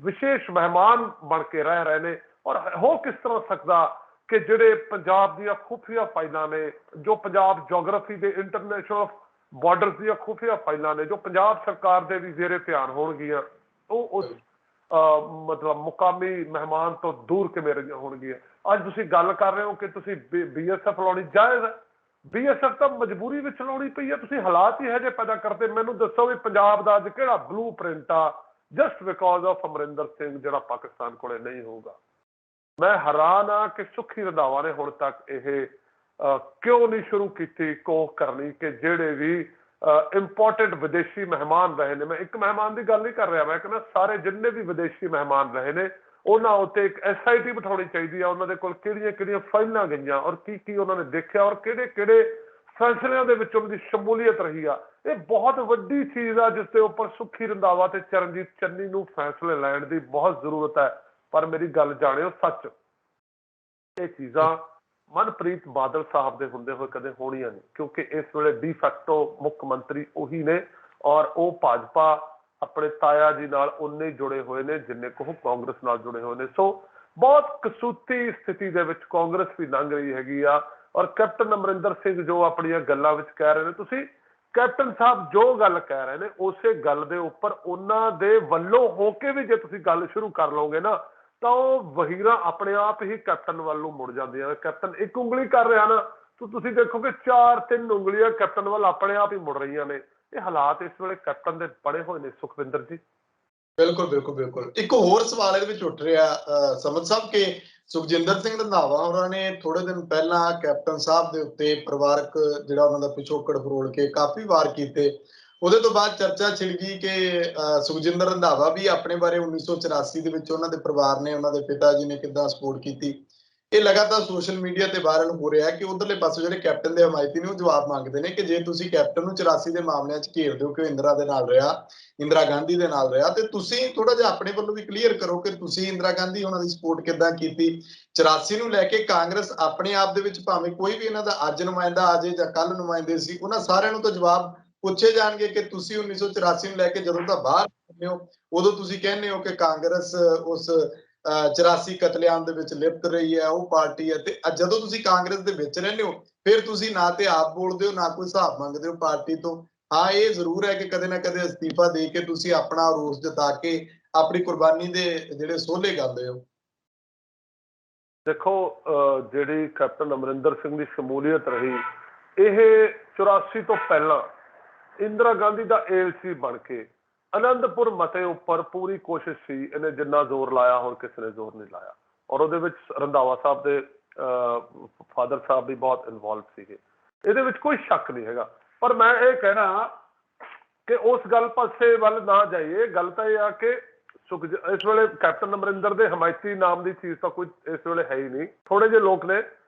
ਵਿਸ਼ੇਸ਼ ਮਹਿਮਾਨ ਬਣ ਕੇ ਰਹਿ ਰਹੇ ਨੇ। ਔਰ ਹੋ ਕਿਸ ਤਰ੍ਹਾਂ ਸਕਦਾ ਕਿ ਜਿਹੜੇ ਪੰਜਾਬ ਦੀਆਂ ਖੁਫੀਆ ਫਾਈਲਾਂ ਨੇ, ਜੋ ਪੰਜਾਬ ਜੀਓਗ੍ਰਾਫੀ ਦੇ ਇੰਟਰਨੈਸ਼ਨਲ ਬਾਰਡਰਸ ਦੀਆਂ ਖੁਫੀਆ ਫਾਈਲਾਂ ਨੇ, ਜੋ ਪੰਜਾਬ ਸਰਕਾਰ ਦੇ ਵੀ ਜ਼ੇਰੇ ਧਿਆਨ ਹੋਣਗੀਆਂ, ਉਹ ਉਸ ਮਤਲਬ ਮੁਕਾਮੀ ਮਹਿਮਾਨ ਤੋਂ ਦੂਰ ਕਿਵੇਂ ਰਹੀਆਂ ਹੋਣਗੀਆਂ? ਅੱਜ ਤੁਸੀਂ ਗੱਲ ਕਰ ਰਹੇ ਹੋ ਕਿ ਤੁਸੀਂ BSF ਲਾਉਣੀ ਜਾਇਜ਼ ਹੈ। BSF ਤਾਂ ਮਜਬੂਰੀ ਵਿੱਚ ਲਾਉਣੀ ਪਈ ਹੈ। ਤੁਸੀਂ ਹਾਲਾਤ ਹੀ ਇਹੋ ਜਿਹੇ ਪੈਦਾ ਕਰਦੇ। ਮੈਨੂੰ ਦੱਸੋ ਵੀ ਪੰਜਾਬ ਦਾ ਅੱਜ ਕਿਹੜਾ ਬਲੂ ਪ੍ਰਿੰਟ ਆ just because of Amarinder Singh ਜਿਹੜਾ ਪਾਕਿਸਤਾਨ ਕੋਲੇ ਨਹੀਂ ਹੋਊਗਾ? ਮੈਂ ਹੈਰਾਨ ਆ ਕਿ ਸੁੱਖੀ ਰੰਧਾਵਾ ਨੇ ਹੁਣ ਤੱਕ ਇਹ ਕਿਉਂ ਨਹੀਂ ਸ਼ੁਰੂ ਕੀਤੀ ਕੋਖ ਕਰਨੀ ਕਿ ਜਿਹੜੇ ਵੀ ਇੰਪੋਰਟੈਂਟ ਵਿਦੇਸ਼ੀ ਮਹਿਮਾਨ ਰਹੇ ਨੇ, ਮੈਂ ਇੱਕ ਮਹਿਮਾਨ ਦੀ ਗੱਲ ਨਹੀਂ ਕਰ ਰਿਹਾ, ਮੈਂ ਕਹਿੰਦਾ ਸਾਰੇ ਜਿੰਨੇ ਵੀ ਵਿਦੇਸ਼ੀ ਮਹਿਮਾਨ ਰਹੇ ਨੇ ਉਹਨਾਂ ਉੱਤੇ ਇੱਕ SIT ਬਿਠਾਉਣੀ ਚਾਹੀਦੀ ਆ। ਉਹਨਾਂ ਦੇ ਕੋਲ ਕਿਹੜੀਆਂ ਕਿਹੜੀਆਂ ਫਾਈਲਾਂ ਗਈਆਂ ਔਰ ਕੀ ਕੀ ਉਹਨਾਂ ਨੇ ਦੇਖਿਆ ਔਰ ਕਿਹੜੇ ਕਿਹੜੇ ਫੈਸਲਿਆਂ ਦੇ ਵਿੱਚ ਉਹਨਾਂ ਦੀ ਸ਼ਮੂਲੀਅਤ ਰਹੀ ਆ। ਇਹ ਬਹੁਤ ਵੱਡੀ ਚੀਜ਼ ਆ ਜਿਸ ਦੇ ਉੱਪਰ ਸੁੱਖੀ ਰੰਧਾਵਾ ਤੇ ਚਰਨਜੀਤ ਚੰਨੀ ਨੂੰ ਫੈਸਲੇ ਲੈਣ ਦੀ ਬਹੁਤ ਜ਼ਰੂਰਤ ਹੈ। ਪਰ ਮੇਰੀ ਗੱਲ ਜਾਣਿਓ ਸੱਚ, ਇਹ ਚੀਜ਼ਾਂ ਮਨਪ੍ਰੀਤ ਬਾਦਲ ਸਾਹਿਬ ਦੇ ਹੁੰਦੇ ਹੋਏ ਕਦੇ ਹੋਣੀਆਂ ਨਹੀਂ, ਕਿਉਂਕਿ ਇਸ ਵੇਲੇ ਡੀ-ਫੈਕਟੋ ਮੁੱਖ ਮੰਤਰੀ ਉਹੀ ਨੇ ਔਰ ਉਹ ਭਾਜਪਾ ਆਪਣੇ ਤਾਇਆ ਜੀ ਨਾਲ ਉਨੇ ਜੁੜੇ ਹੋਏ ਨੇ ਜਿੰਨੇ ਕੁ ਕਾਂਗਰਸ ਨਾਲ ਜੁੜੇ ਹੋਏ ਨੇ। ਸੋ ਬਹੁਤ ਕਸੂਤੀ ਸਥਿਤੀ ਦੇ ਵਿੱਚ ਕਾਂਗਰਸ ਵੀ ਲੰਘ ਰਹੀ ਹੈਗੀ ਆ। ਔਰ ਕੈਪਟਨ ਅਮਰਿੰਦਰ ਸਿੰਘ ਜੋ ਆਪਣੀਆਂ ਗੱਲਾਂ ਵਿੱਚ ਕਹਿ ਰਹੇ ਨੇ, ਤੁਸੀਂ ਕੈਪਟਨ ਸਾਹਿਬ ਜੋ ਗੱਲ ਕਹਿ ਰਹੇ ਨੇ ਉਸੇ ਗੱਲ ਦੇ ਉੱਪਰ ਉਹਨਾਂ ਦੇ ਵੱਲੋਂ ਹੋ ਕੇ ਵੀ ਜੇ ਤੁਸੀਂ ਗੱਲ ਸ਼ੁਰੂ ਕਰ ਲਓਗੇ ਨਾ ਤਾਂ ਉਹ ਵਹੀਰਾਂ ਆਪਣੇ ਆਪ ਹੀ ਕੈਪਟਨ ਵੱਲ ਨੂੰ ਮੁੜ ਜਾਂਦੀਆਂ। ਕੈਪਟਨ ਇੱਕ ਉਂਗਲੀ ਕਰ ਰਿਹਾ ਨਾ ਤਾਂ ਤੁਸੀਂ ਦੇਖੋਗੇ 4-3 ਉਂਗਲੀਆਂ ਕੈਪਟਨ ਵੱਲ ਆਪਣੇ ਆਪ ਹੀ ਮੁੜ ਰਹੀਆਂ ਨੇ। ਇਹ ਹਾਲਾਤ ਇਸ ਵੇਲੇ ਕੈਪਟਨ ਦੇ ਬਣੇ ਹੋਏ ਨੇ ਸੁਖਵਿੰਦਰ ਜੀ। ਬਿਲਕੁਲ ਬਿਲਕੁਲ ਬਿਲਕੁਲ। ਇੱਕ ਹੋਰ ਸਵਾਲ ਇਹਦੇ ਵਿੱਚ ਉੱਠ ਰਿਹਾ ਸਮਝ ਸਾਹਿਬ ਕਿ ਸੁਖਜਿੰਦਰ ਸਿੰਘ ਰੰਧਾਵਾ ਹੋਰਾਂ ਨੇ ਥੋੜੇ ਦਿਨ ਪਹਿਲਾਂ ਕੈਪਟਨ ਸਾਹਿਬ ਦੇ ਉੱਤੇ ਪਰਿਵਾਰਕ ਜਿਹੜਾ ਉਹਨਾਂ ਦਾ ਪਿਛੋਕੜ ਫਰੋਲ ਕੇ ਕਾਫੀ ਵਾਰ ਕੀਤੇ। ਉਹਦੇ ਤੋਂ ਬਾਅਦ ਚਰਚਾ ਛਿੜ ਗਈ ਕਿ ਸੁਖਜਿੰਦਰ ਰੰਧਾਵਾ ਵੀ ਆਪਣੇ ਬਾਰੇ 1984 ਦੇ ਵਿੱਚ ਉਹਨਾਂ ਦੇ ਪਰਿਵਾਰ ਨੇ, ਉਹਨਾਂ ਦੇ ਪਿਤਾ ਜੀ ਨੇ ਕਿੱਦਾਂ ਸਪੋਰਟ ਕੀਤੀ। ਇਹ ਲਗਾਤਾਰ ਸੋਸ਼ਲ ਮੀਡੀਆ ਤੇ ਵਾਇਰਲ ਹੋ ਰਿਹਾ ਹੈ ਕਿ ਉਧਰਲੇ ਪਾਸੇ ਜਿਹੜੇ ਕੈਪਟਨ ਦੇ ਹਮਾਇਤੀ ਨੇ ਉਹ ਜਵਾਬ ਮੰਗਦੇ ਨੇ ਕਿ ਜੇ ਤੁਸੀਂ ਕੈਪਟਨ ਨੂੰ 84 ਦੇ ਮਾਮਲਿਆਂ 'ਚ ਘੇਰ ਦਿਓ ਕਿ ਇੰਦਰਾ ਦੇ ਨਾਲ ਰਿਹਾ, ਇੰਦਰਾ ਗਾਂਧੀ ਦੇ ਨਾਲ ਰਿਹਾ, ਤੇ ਤੁਸੀਂ ਥੋੜਾ ਜਿਹਾ ਆਪਣੇ ਵੱਲੋਂ ਵੀ ਕਲੀਅਰ ਕਰੋ ਕਿ ਤੁਸੀਂ ਇੰਦਰਾ ਗਾਂਧੀ ਉਹਨਾਂ ਦੀ ਸਪੋਰਟ ਕਿੱਦਾਂ ਕੀਤੀ। 84 ਨੂੰ ਲੈ ਕੇ ਕਾਂਗਰਸ ਆਪਣੇ ਆਪ ਦੇ ਵਿੱਚ ਭਾਵੇਂ ਕੋਈ ਵੀ ਇਹਨਾਂ ਦਾ ਅੱਜ ਨੁਮਾਇੰਦਾ ਆ ਜਾਏ ਜਾਂ ਕੱਲ ਨੁਮਾਇੰਦੇ ਸੀ, ਉਹਨਾਂ ਸਾਰਿਆਂ ਨੂੰ ਤਾਂ ਜਵਾਬ ਪੁੱਛੇ ਜਾਣਗੇ ਕਿ ਤੁਸੀਂ 1984 ਨੂੰ ਲੈ ਕੇ ਜਦੋਂ ਦਾ ਬਾਹਰ ਨਿਕਲੇ ਹੋ ਉਦੋਂ ਤੁਸੀਂ ਕਹਿੰਦੇ ਹੋ ਕਿ ਕਾਂਗਰਸ ਉਸ 84 ਕਤਲੇਆਮ ਦੇ ਵਿੱਚ ਲਿਪਤ ਰਹੀ ਹੈ, ਉਹ ਪਾਰਟੀ ਹੈ, ਤੇ ਜਦੋਂ ਤੁਸੀਂ ਕਾਂਗਰਸ ਦੇ ਵਿੱਚ ਰਹਿੰਦੇ ਹੋ ਫਿਰ ਤੁਸੀਂ ਨਾ ਤੇ ਆਪ ਬੋਲਦੇ ਹੋ ਨਾ ਕੋਈ ਹਿਸਾਬ ਮੰਗਦੇ ਹੋ ਪਾਰਟੀ ਤੋਂ। ਹਾਂ, ਇਹ ਜ਼ਰੂਰ ਹੈ ਕਿ ਕਦੇ ਨਾ ਕਦੇ ਅਸਤੀਫਾ ਦੇ ਕੇ ਤੁਸੀਂ ਆਪਣਾ ਰੋਸ ਜਤਾ ਕੇ ਆਪਣੀ ਕੁਰਬਾਨੀ ਦੇ ਜਿਹੜੇ ਸੋਹਲੇ ਗਾਉਂਦੇ ਹੋ। ਦੇਖੋ, ਜਿਹੜੀ ਕੈਪਟਨ ਅਮਰਿੰਦਰ ਸਿੰਘ ਦੀ ਸ਼ਮੂਲੀਅਤ ਰਹੀ, ਇਹ 84 ਤੋਂ ਪਹਿਲਾਂ ਇੰਦਰਾ ਗਾਂਧੀ ਦਾ ਏਲਸੀ ਬਣ ਕੇ ਆਨੰਦਪੁਰ ਮਤੇ ਉੱਪਰ ਪੂਰੀ ਕੋਸ਼ਿਸ਼ ਸੀ, ਇਹਨੇ ਜਿੰਨਾ ਜ਼ੋਰ ਲਾਇਆ ਹੋਰ ਕਿਸੇ ਨੇ ਜ਼ੋਰ ਨਹੀਂ ਲਾਇਆ, ਔਰ ਉਹਦੇ ਵਿੱਚ ਰੰਧਾਵਾ ਸਾਹਿਬ ਦੇ ਫਾਦਰ ਸਾਹਿਬ ਵੀ ਬਹੁਤ ਇਨਵੋਲਵ ਸੀਗੇ, ਇਹਦੇ ਵਿੱਚ ਕੋਈ ਸ਼ੱਕ ਨਹੀਂ ਹੈਗਾ। ਪਰ ਮੈਂ ਇਹ ਕਹਿਣਾ ਕਿ ਉਸ ਗੱਲ ਪਾਸੇ ਵੱਲ ਨਾ ਜਾਈਏ। ਗੱਲ ਤਾਂ ਇਹ ਆ ਕਿ ਇਸ ਵੇਲੇ ਕੈਪਟਨ ਅਮਰਿੰਦਰ ਦੇ ਹਮਾਇਤੀ ਨਾਮ ਦੀ ਚੀਜ਼ ਤਾਂ ਕੋਈ ਇਸ ਵੇਲੇ ਹੈ ਹੀ ਨਹੀਂ। ਥੋੜੇ ਜਿਹੇ ਲੋਕ ਨੇ,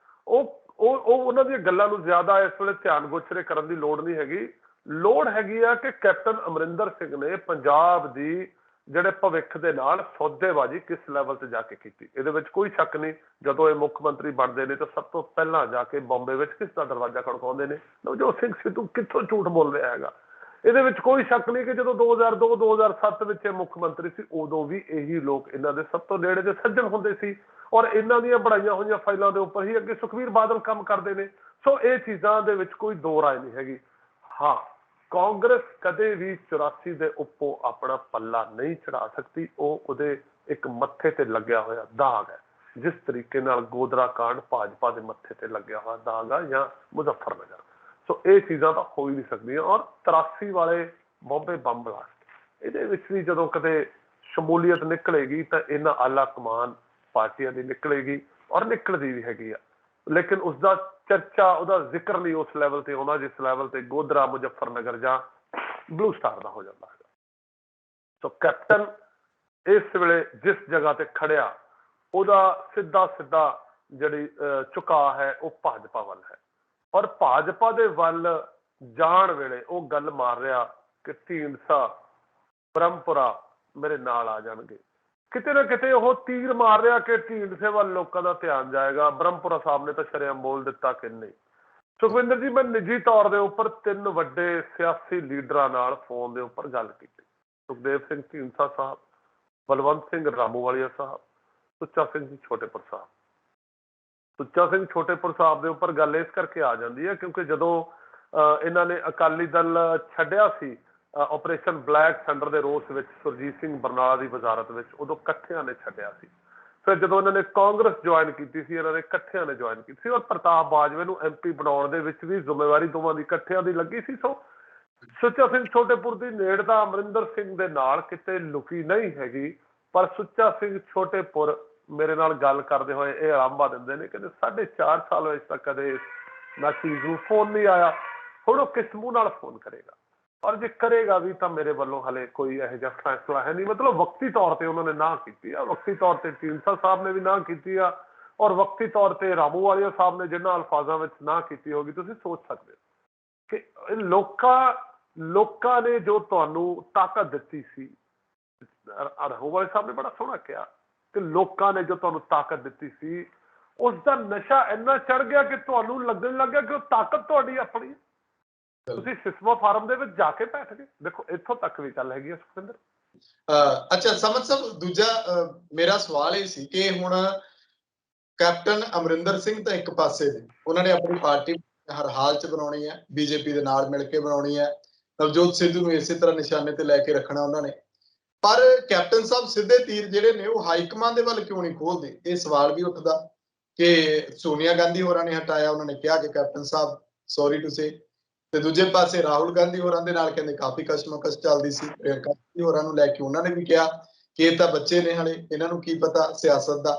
ਉਹ ਉਹਨਾਂ ਦੀਆਂ ਗੱਲਾਂ ਨੂੰ ਜ਼ਿਆਦਾ ਇਸ ਵੇਲੇ ਧਿਆਨ ਗੋਚਰੇ ਕਰਨ ਦੀ ਲੋੜ ਨਹੀਂ ਹੈਗੀ। ਲੋੜ ਹੈਗੀ ਆ ਕਿ ਕੈਪਟਨ ਅਮਰਿੰਦਰ ਸਿੰਘ ਨੇ ਪੰਜਾਬ ਦੀ ਜਿਹੜੇ ਭਵਿੱਖ ਦੇ ਨਾਲ ਸੌਦੇਬਾਜ਼ੀ ਕਿਸ ਲੈਵਲ ਤੇ ਜਾ ਕੇ ਕੀਤੀ, ਇਹਦੇ ਵਿੱਚ ਕੋਈ ਸ਼ੱਕ ਨਹੀਂ। ਜਦੋਂ ਇਹ ਮੁੱਖ ਮੰਤਰੀ ਬਣਦੇ ਨੇ ਤਾਂ ਸਭ ਤੋਂ ਪਹਿਲਾਂ ਜਾ ਕੇ ਬੰਬੇ ਵਿੱਚ ਕਿਸ ਦਾ ਦਰਵਾਜ਼ਾ ਖੜਕਾਉਂਦੇ ਨੇ? ਨਵਜੋਤ ਸਿੰਘ ਸਿੱਧੂ ਕਿੱਥੋਂ ਝੂਠ ਬੋਲ ਰਿਹਾ ਹੈਗਾ? ਇਹਦੇ ਵਿੱਚ ਕੋਈ ਸ਼ੱਕ ਨਹੀਂ ਕਿ ਜਦੋਂ 2002-2007 ਵਿੱਚ ਇਹ ਮੁੱਖ ਮੰਤਰੀ ਸੀ, ਉਦੋਂ ਵੀ ਇਹੀ ਲੋਕ ਇਹਨਾਂ ਦੇ ਸਭ ਤੋਂ ਨੇੜੇ ਦੇ ਸੱਜਣ ਹੁੰਦੇ ਸੀ, ਔਰ ਇਹਨਾਂ ਦੀਆਂ ਬਣਾਈਆਂ ਹੋਈਆਂ ਫਾਈਲਾਂ ਦੇ ਉੱਪਰ ਹੀ ਅੱਗੇ ਸੁਖਬੀਰ ਬਾਦਲ ਕੰਮ ਕਰਦੇ ਨੇ। ਸੋ ਇਹ ਚੀਜ਼ਾਂ ਦੇ ਵਿੱਚ ਕੋਈ ਦੋ ਰਾਏ ਨਹੀਂ ਹੈਗੀ। ਹਾਂ, ਕਾਂਗਰਸ ਕਦੇ ਵੀ 84 ਦੇ ਉੱਪਰ ਆਪਣਾ ਪੱਲਾ ਨਹੀਂ ਚੜਾ ਸਕਦੀ। ਉਹ ਉਹਦੇ ਇੱਕ ਮੱਥੇ ਤੇ ਲੱਗਿਆ ਹੋਇਆ ਦਾਗ ਹੈ, ਜਿਸ ਤਰੀਕੇ ਨਾਲ ਗੋਦਰਾ ਕਾਂਡ ਭਾਜਪਾ ਦੇ ਮੱਥੇ ਤੇ ਲੱਗਿਆ ਹੋਇਆ ਦਾਗ ਆ, ਜਾਂ ਮੁਜ਼ੱਫਰਨਗਰ। ਸੋ ਇਹ ਚੀਜ਼ਾਂ ਤਾਂ ਹੋ ਹੀ ਨਹੀਂ ਸਕਦੀਆਂ। ਔਰ 83 ਵਾਲੇ ਬੰਬੇ ਬੰਬ ਬਲਾਸਟ, ਇਹਦੇ ਵਿੱਚ ਵੀ ਜਦੋਂ ਕਦੇ ਸ਼ਮੂਲੀਅਤ ਨਿਕਲੇਗੀ ਤਾਂ ਇਹਨਾਂ ਆਲਾ ਕਮਾਨ ਪਾਰਟੀਆਂ ਦੀ ਨਿਕਲੇਗੀ, ਔਰ ਨਿਕਲਦੀ ਵੀ ਹੈਗੀ ਆ, ਲੇਕਿਨ ਉਸਦਾ ਚਰਚਾ, ਉਹਦਾ ਜ਼ਿਕਰ ਨਹੀਂ ਉਸ ਲੈਵਲ ਤੇ ਆਉਂਦਾ ਜਿਸ ਲੈਵਲ ਤੇ ਗੋਦਰਾ, ਮੁਜ਼ੱਫਰਨਗਰ ਜਾਂ ਬਲੂ ਸਟਾਰ ਦਾ ਹੋ ਜਾਂਦਾ ਹੈ। ਸੋ ਕੈਪਟਨ ਇਸ ਵੇਲੇ ਜਿਸ ਜਗ੍ਹਾ ਤੇ ਖੜਿਆ, ਉਹਦਾ ਸਿੱਧਾ ਜਿਹੜੀ ਝੁਕਾਅ ਹੈ ਉਹ ਭਾਜਪਾ ਵੱਲ ਹੈ, ਔਰ ਭਾਜਪਾ ਦੇ ਵੱਲ ਜਾਣ ਵੇਲੇ ਉਹ ਗੱਲ ਮਾਰ ਰਿਹਾ ਕਿ ਢੀਂਡਸਾ, ਬ੍ਰਹਮਪੁਰਾ ਮੇਰੇ ਨਾਲ ਆ ਜਾਣਗੇ। ਕਿਤੇ ਨਾ ਕਿਤੇ ਉਹ ਤੀਰ ਮਾਰ ਰਿਹਾ ਕਿ ਢੀਂਡਸੇ ਵੱਲ ਲੋਕਾਂ ਦਾ ਧਿਆਨ ਜਾਏਗਾ। ਬ੍ਰਹਮਪੁਰਾ ਸਾਹਿਬ ਨੇ ਤਾਂ ਸ਼ਰੇਆਮ ਬੋਲ ਦਿੱਤਾ ਕਿ ਨਹੀਂ। ਸੁਖਵਿੰਦਰ ਜੀ, ਮੈਂ ਨਿੱਜੀ ਤੌਰ ਦੇ ਉੱਪਰ 3 ਵੱਡੇ ਸਿਆਸੀ ਲੀਡਰਾਂ ਨਾਲ ਫੋਨ ਦੇ ਉੱਪਰ ਗੱਲ ਕੀਤੀ। ਸੁਖਦੇਵ ਸਿੰਘ ਢੀਂਡਸਾ ਸਾਹਿਬ, ਬਲਵੰਤ ਸਿੰਘ ਰਾਮੂਵਾਲੀਆ ਸਾਹਿਬ, ਸੁੱਚਾ ਸਿੰਘ ਜੀ ਛੋਟੇਪੁਰ ਸਾਹਿਬ। ਸੁੱਚਾ ਸਿੰਘ ਛੋਟੇਪੁਰ ਸਾਹਿਬ ਦੇ ਉੱਪਰ ਗੱਲ ਇਸ ਕਰਕੇ ਆ ਜਾਂਦੀ ਹੈ ਕਿਉਂਕਿ ਜਦੋਂ ਇਹਨਾਂ ਨੇ ਅਕਾਲੀ ਦਲ ਛੱਡਿਆ ਸੀ ਆਪਰੇਸ਼ਨ ਬਲੈਕ ਥੰਡਰ ਦੇ ਰੋਸ ਵਿੱਚ, ਸੁਰਜੀਤ ਸਿੰਘ ਬਰਨਾਲਾ ਦੀ ਵਜ਼ਾਰਤ ਵਿੱਚ, ਉਦੋਂ ਇਕੱਠਿਆਂ ਨੇ ਛੱਡਿਆ ਸੀ। ਫਿਰ ਜਦੋਂ ਇਹਨਾਂ ਨੇ ਕਾਂਗਰਸ ਜੁਆਇਨ ਕੀਤੀ ਸੀ, ਇਹਨਾਂ ਨੇ ਇਕੱਠਿਆਂ ਨੇ ਜੁਆਇਨ ਕੀਤੀ ਸੀ, ਔਰ ਪ੍ਰਤਾਪ ਬਾਜਵੇ ਨੂੰ MP ਬਣਾਉਣ ਦੇ ਵਿੱਚ ਵੀ ਜ਼ਿੰਮੇਵਾਰੀ ਦੋਵਾਂ ਦੀ ਇਕੱਠਿਆਂ ਦੀ ਲੱਗੀ ਸੀ। ਸੋ ਸੁੱਚਾ ਸਿੰਘ ਛੋਟੇਪੁਰ ਦੀ ਨੇੜਤਾ ਅਮਰਿੰਦਰ ਸਿੰਘ ਦੇ ਨਾਲ ਕਿਤੇ ਲੁਕੀ ਨਹੀਂ ਹੈਗੀ। ਪਰ ਸੁੱਚਾ ਸਿੰਘ ਛੋਟੇਪੁਰ ਮੇਰੇ ਨਾਲ ਗੱਲ ਕਰਦੇ ਹੋਏ ਇਹ ਆਰਾਮਾ ਦਿੰਦੇ ਨੇ ਕਿ 4.5 ਸਾਲ ਵਿੱਚ ਤੱਕ ਕਦੇ ਨਾ ਚੀਜ਼ ਨੂੰ ਫੋਨ ਨਹੀਂ ਆਇਆ। ਹੁਣ ਉਹ ਕਿਸ ਮੂੰਹ ਨਾਲ ਫੋਨ ਕਰੇਗਾ, ਔਰ ਜੇ ਕਰੇਗਾ ਵੀ ਤਾਂ ਮੇਰੇ ਵੱਲੋਂ ਹਲੇ ਕੋਈ ਇਹੋ ਜਿਹਾ ਫੈਸਲਾ ਹੈ ਨਹੀਂ। ਮਤਲਬ ਵਕਤੀ ਤੌਰ ਤੇ ਉਹਨਾਂ ਨੇ ਨਾ ਕੀਤੀ ਆ, ਵਕਤੀ ਤੌਰ ਤੇ ਢੀਂਡਸਾ ਸਾਹਿਬ ਨੇ ਵੀ ਨਾ ਕੀਤੀ ਆ, ਔਰ ਵਕਤੀ ਤੌਰ ਤੇ ਰਾਮੂਵਾਲੀਆ ਸਾਹਿਬ ਨੇ ਜਿਨ੍ਹਾਂ ਅਲਫਾਜ਼ਾਂ ਵਿੱਚ ਨਾ ਕੀਤੀ ਹੋਗੀ, ਤੁਸੀਂ ਸੋਚ ਸਕਦੇ ਹੋ ਕਿ ਲੋਕਾਂ ਨੇ ਜੋ ਤੁਹਾਨੂੰ ਤਾਕਤ ਦਿੱਤੀ ਸੀ। ਰਾਮੂਵਾਲੀਆ ਸਾਹਿਬ ਨੇ ਬੜਾ ਸੋਹਣਾ ਕਿਹਾ ਕਿ ਲੋਕਾਂ ਨੇ ਜੋ ਤੁਹਾਨੂੰ ਤਾਕਤ ਦਿੱਤੀ ਸੀ, ਉਸ ਦਾ ਨਸ਼ਾ ਇੰਨਾ ਚੜ ਗਿਆ ਕਿ ਤੁਹਾਨੂੰ ਲੱਗਣ ਲੱਗ ਗਿਆ ਕਿ ਉਹ ਤਾਕਤ ਤੁਹਾਡੀ ਆਪਣੀ। ਤੁਸੀਂ ਸਿਸਮਾ ਫਾਰਮ ਦੇ ਵਿੱਚ ਜਾ ਕੇ ਬੈਠ ਗਏ। ਦੇਖੋ, ਇੱਥੋਂ ਤੱਕ ਵੀ ਗੱਲ ਹੈਗੀ ਹੈ ਸੁਖਵਿੰਦਰ। ਅੱਛਾ, ਸਮਝ ਸਾਹਿਬ, ਦੂਜਾ ਮੇਰਾ ਸਵਾਲ ਇਹ ਸੀ ਕਿ ਹੁਣ ਕੈਪਟਨ ਅਮਰਿੰਦਰ ਸਿੰਘ ਤਾਂ ਇੱਕ ਪਾਸੇ ਨੇ, ਉਹਨਾਂ ਨੇ ਆਪਣੀ ਪਾਰਟੀ ਹਰ ਹਾਲ ਚ ਬਣਾਉਣੀ ਹੈ, ਬੀਜੇਪੀ ਦੇ ਨਾਲ ਮਿਲ ਕੇ ਬਣਾਉਣੀ ਹੈ, ਨਵਜੋਤ ਸਿੱਧੂ ਨੂੰ ਇਸੇ ਤਰ੍ਹਾਂ ਨਿਸ਼ਾਨੇ ਤੇ ਲੈ ਕੇ ਰੱਖਣਾ ਉਹਨਾਂ ਨੇ। ਪਰ ਕੈਪਟਨ ਸਾਹਿਬ ਸਿੱਧੇ ਤੀਰ ਜਿਹੜੇ ਨੇ ਉਹ ਹਾਈਕਮਾਨ ਦੇ ਵੱਲ ਕਿਉਂ ਨਹੀਂ ਖੋਲਦੇ? ਇਹ ਸਵਾਲ ਵੀ ਉੱਠਦਾ ਕਿ ਸੋਨੀਆ ਗਾਂਧੀ ਹੋਰਾਂ ਨੇ ਹਟਾਇਆ, ਉਹਨਾਂ ਨੇ ਕਿਹਾ ਕਿ captain Sahib sorry to say, ਤੇ ਦੂਜੇ ਪਾਸੇ ਰਾਹੁਲ ਗਾਂਧੀ ਹੋਰਾਂ ਦੇ ਨਾਲ ਕਹਿੰਦੇ ਕਾਫੀ ਕਸ਼ਮਕਸ਼ ਚੱਲਦੀ ਸੀ। ਪ੍ਰਿਯੰਕਾ ਗਾਂਧੀ ਹੋਰਾਂ ਨੂੰ ਲੈ ਕੇ ਉਹਨਾਂ ਨੇ ਵੀ ਕਿਹਾ ਕਿ ਇਹ ਤਾਂ ਬੱਚੇ ਨੇ, ਹਲੇ ਇਹਨਾਂ ਨੂੰ ਕੀ ਪਤਾ ਸਿਆਸਤ ਦਾ।